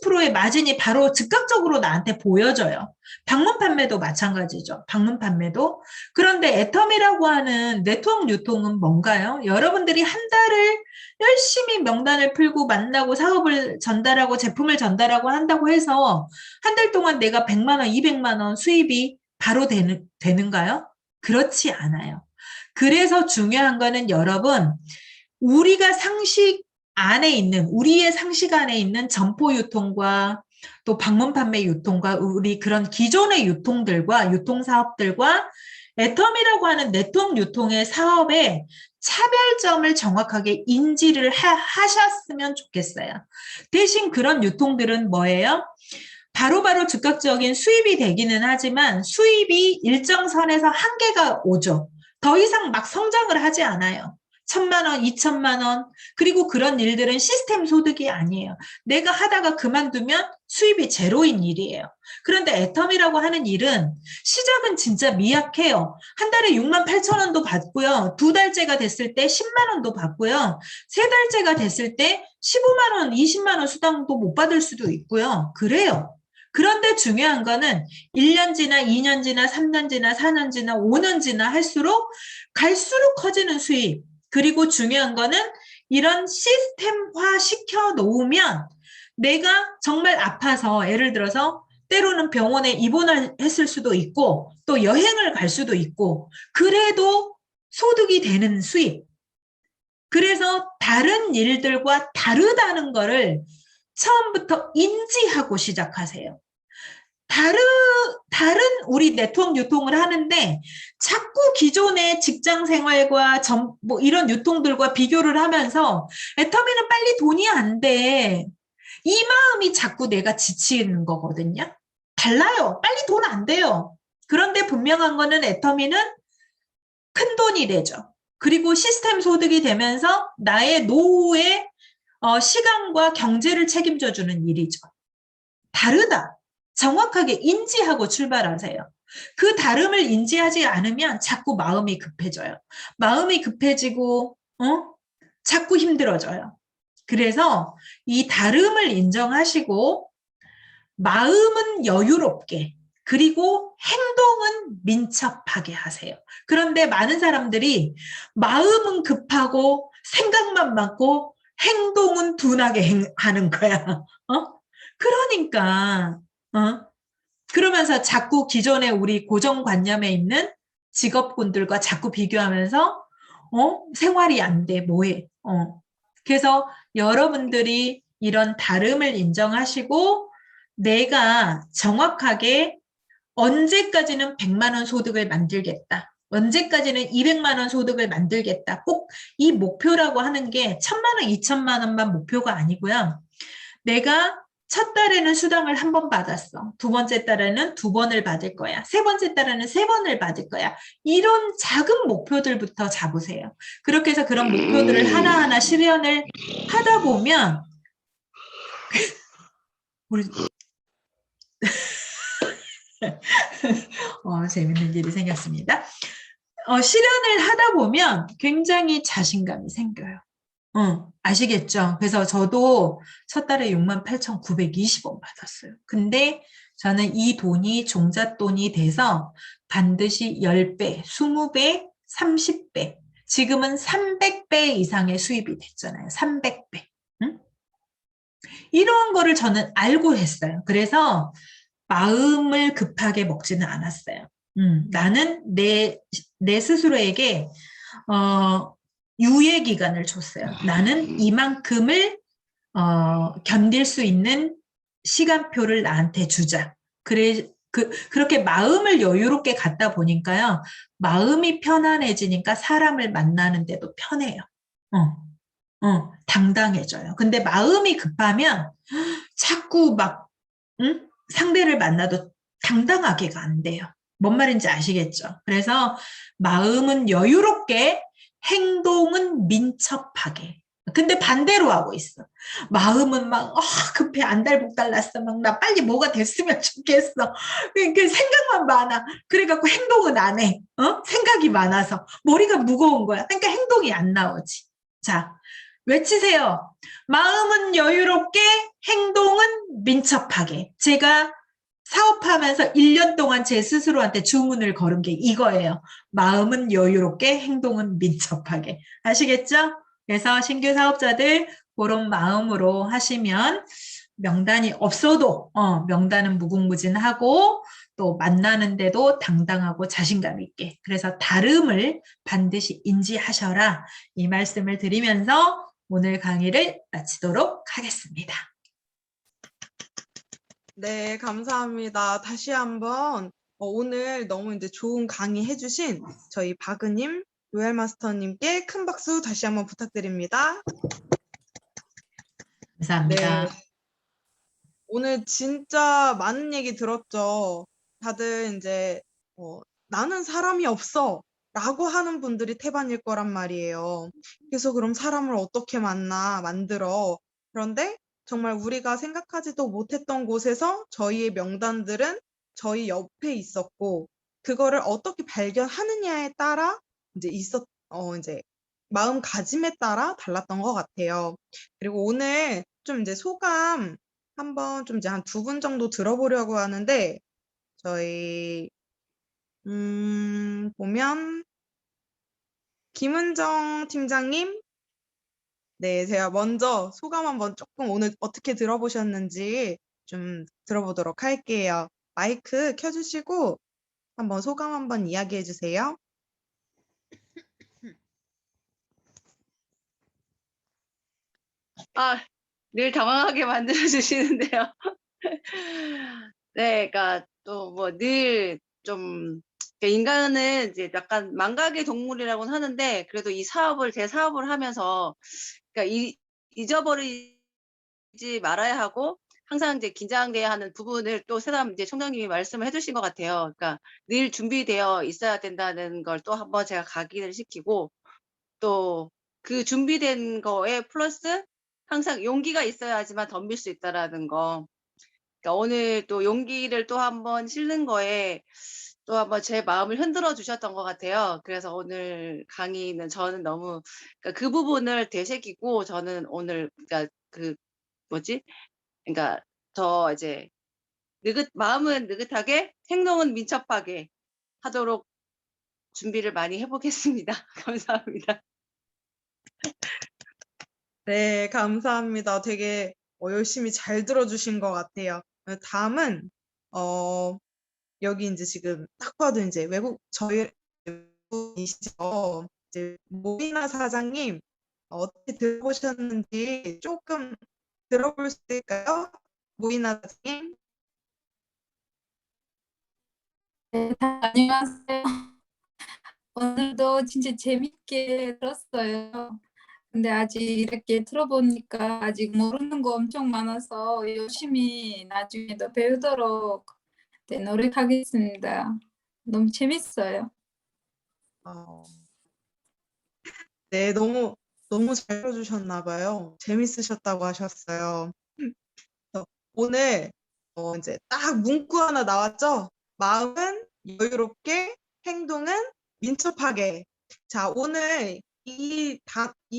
30%의 마진이 바로 즉각적으로 나한테 보여져요. 방문 판매도 마찬가지죠. 방문 판매도. 그런데 애터미라고 하는 네트워크 유통은 뭔가요? 여러분들이 한 달을 열심히 명단을 풀고 만나고 사업을 전달하고 제품을 전달하고 한다고 해서 한 달 동안 내가 100만 원, 200만 원 수입이 바로 되는가요? 그렇지 않아요. 그래서 중요한 거는 여러분, 우리가 상식 안에 있는, 우리의 상식 안에 있는 점포 유통과 또 방문 판매 유통과 우리 그런 기존의 유통들과 유통사업들과 애터미라고 하는 네트워크 유통의 사업의 차별점을 정확하게 인지를 하셨으면 좋겠어요. 대신 그런 유통들은 뭐예요? 바로바로 즉각적인 수입이 되기는 하지만 수입이 일정 선에서 한계가 오죠. 더 이상 막 성장을 하지 않아요. 1,000만 원, 2천만 원. 그리고 그런 일들은 시스템 소득이 아니에요. 내가 하다가 그만두면 수입이 제로인 일이에요. 그런데 애텀이라고 하는 일은 시작은 진짜 미약해요. 한 달에 6만 8천 원도 받고요. 2달째가 됐을 때 10만 원도 받고요. 3달째가 됐을 때 15만 원, 20만 원 수당도 못 받을 수도 있고요. 그래요. 그런데 중요한 거는 1년 지나 2년 지나 3년 지나 4년 지나 5년 지나 할수록 갈수록 커지는 수입. 그리고 중요한 거는 이런 시스템화 시켜 놓으면 내가 정말 아파서 예를 들어서 때로는 병원에 입원을 했을 수도 있고 또 여행을 갈 수도 있고 그래도 소득이 되는 수입. 그래서 다른 일들과 다르다는 거를 처음부터 인지하고 시작하세요. 다른 우리 네트워크 유통을 하는데 자꾸 기존의 직장 생활과 뭐 이런 유통들과 비교를 하면서 애터미는 빨리 돈이 안 돼. 이 마음이 자꾸 내가 지치는 거거든요. 달라요. 빨리 돈 안 돼요. 그런데 분명한 거는 애터미는 큰 돈이 되죠. 그리고 시스템 소득이 되면서 나의 노후의 시간과 경제를 책임져 주는 일이죠. 다르다. 정확하게 인지하고 출발하세요. 그 다름을 인지하지 않으면 자꾸 마음이 급해져요. 마음이 급해지고 자꾸 힘들어져요. 그래서 이 다름을 인정하시고 마음은 여유롭게 그리고 행동은 민첩하게 하세요. 그런데 많은 사람들이 마음은 급하고 생각만 많고 행동은 둔하게 하는 거야. 그러니까 그러면서 자꾸 기존의 우리 고정관념에 있는 직업군들과 자꾸 비교하면서 생활이 안 돼, 뭐해. 그래서 여러분들이 이런 다름을 인정하시고 내가 정확하게 언제까지는 100만 원 소득을 만들겠다. 언제까지는 200만 원 소득을 만들겠다. 꼭 이 목표라고 하는 게 1,000만 원, 2천만 원만 목표가 아니고요. 내가 첫 달에는 수당을 1번 받았어. 2번째 달에는 2번을 받을 거야. 3번째 달에는 3번을 받을 거야. 이런 작은 목표들부터 잡으세요. 그렇게 해서 그런 목표들을 하나하나 실현을 하다 보면 우리 재밌는 일이 생겼습니다. 실현을 하다 보면 굉장히 자신감이 생겨요. 아시겠죠? 그래서 저도 첫 달에 68,920원 받았어요. 근데 저는 이 돈이 종잣돈이 돼서 반드시 10배, 20배, 30배, 지금은 300배 이상의 수입이 됐잖아요. 300배. 응? 이런 거를 저는 알고 했어요. 그래서 마음을 급하게 먹지는 않았어요. 나는 내 스스로에게 유예 기간을 줬어요. 나는 이만큼을 견딜 수 있는 시간표를 나한테 주자. 그렇게 마음을 여유롭게 갖다 보니까요. 마음이 편안해지니까 사람을 만나는데도 편해요. 당당해져요. 근데 마음이 급하면 자꾸 막, 응? 상대를 만나도 당당하게가 안 돼요. 뭔 말인지 아시겠죠? 그래서 마음은 여유롭게, 행동은 민첩하게. 근데 반대로 하고 있어. 마음은 막 급해 안달복달 났어. 막 나 빨리 뭐가 됐으면 좋겠어. 그 생각만 많아. 그래갖고 행동은 안 해. 생각이 많아서 머리가 무거운 거야. 그러니까 행동이 안 나오지. 자, 외치세요. 마음은 여유롭게, 행동은 민첩하게. 제가 사업하면서 1년 동안 제 스스로한테 주문을 걸은 게 이거예요. 마음은 여유롭게, 행동은 민첩하게. 아시겠죠? 그래서 신규 사업자들 그런 마음으로 하시면 명단이 없어도 명단은 무궁무진하고 또 만나는데도 당당하고 자신감 있게. 그래서 다름을 반드시 인지하셔라. 이 말씀을 드리면서 오늘 강의를 마치도록 하겠습니다. 네, 감사합니다. 다시 한번 오늘 너무 이제 좋은 강의 해주신 저희 바그님, 로얄마스터님께 큰 박수 다시 한번 부탁드립니다. 감사합니다. 네, 오늘 진짜 많은 얘기 들었죠. 다들 이제 나는 사람이 없어 라고 하는 분들이 태반일 거란 말이에요. 그래서 그럼 사람을 어떻게 만들어. 그런데 정말 우리가 생각하지도 못했던 곳에서 저희의 명단들은 저희 옆에 있었고, 그거를 어떻게 발견하느냐에 따라 이제 마음가짐에 따라 달랐던 것 같아요. 그리고 오늘 좀 이제 소감 한번 좀 이제 한 2분 정도 들어보려고 하는데, 저희 보면 김은정 팀장님, 네, 제가 먼저 소감 한번 조금 오늘 어떻게 들어보셨는지 좀 들어보도록 할게요. 마이크 켜주시고 한번 소감 한번 이야기해 주세요. 늘 당황하게 만들어주시는데요. 네, 그러니까 또 뭐 늘 좀 인간은 이제 약간 망각의 동물이라고는 하는데, 그래도 제 사업을 하면서 그러니까 잊어버리지 말아야 하고 항상 이제 긴장돼야 하는 부분을 또 새삼 이제 총장님이 말씀을 해주신 것 같아요. 그러니까 늘 준비되어 있어야 된다는 걸 또 한번 제가 각인을 시키고, 또 그 준비된 거에 플러스 항상 용기가 있어야지만 덤빌 수 있다라는 거. 그러니까 오늘 또 용기를 또 한번 실는 거에 또 한번 제 마음을 흔들어 주셨던 것 같아요. 그래서 오늘 강의는 저는 너무 그러니까 그 부분을 되새기고, 저는 오늘 그러니까 그러니까 저 이제 마음은 느긋하게, 행동은 민첩하게 하도록 준비를 많이 해보겠습니다. 감사합니다. 네, 감사합니다. 되게 열심히 잘 들어주신 것 같아요. 다음은 여기 이제 지금 딱 봐도 이제 저희 외국이시죠. 이제 모리나 사장님 어떻게 들어보셨는지 조금 들어볼 수 있을까요? 모리나 사장님. 네, 안녕하세요. 오늘도 진짜 재밌게 들었어요. 근데 아직 이렇게 들어보니까 아직 모르는 거 엄청 많아서 열심히 나중에도 배우도록 노력하겠습니다. 너무 재밌어요. 네, 너무 잘 들어주셨나 봐요. 재밌으셨다고 하셨어요. 오늘 이제 딱 문구 하나 나왔죠? 마음은 여유롭게, 행동은 민첩하게. 자, 오늘 이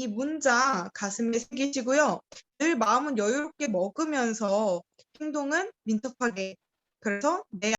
문장 가슴에 새기시고요. 늘 마음은 여유롭게 먹으면서 행동은 민첩하게. 그래서 내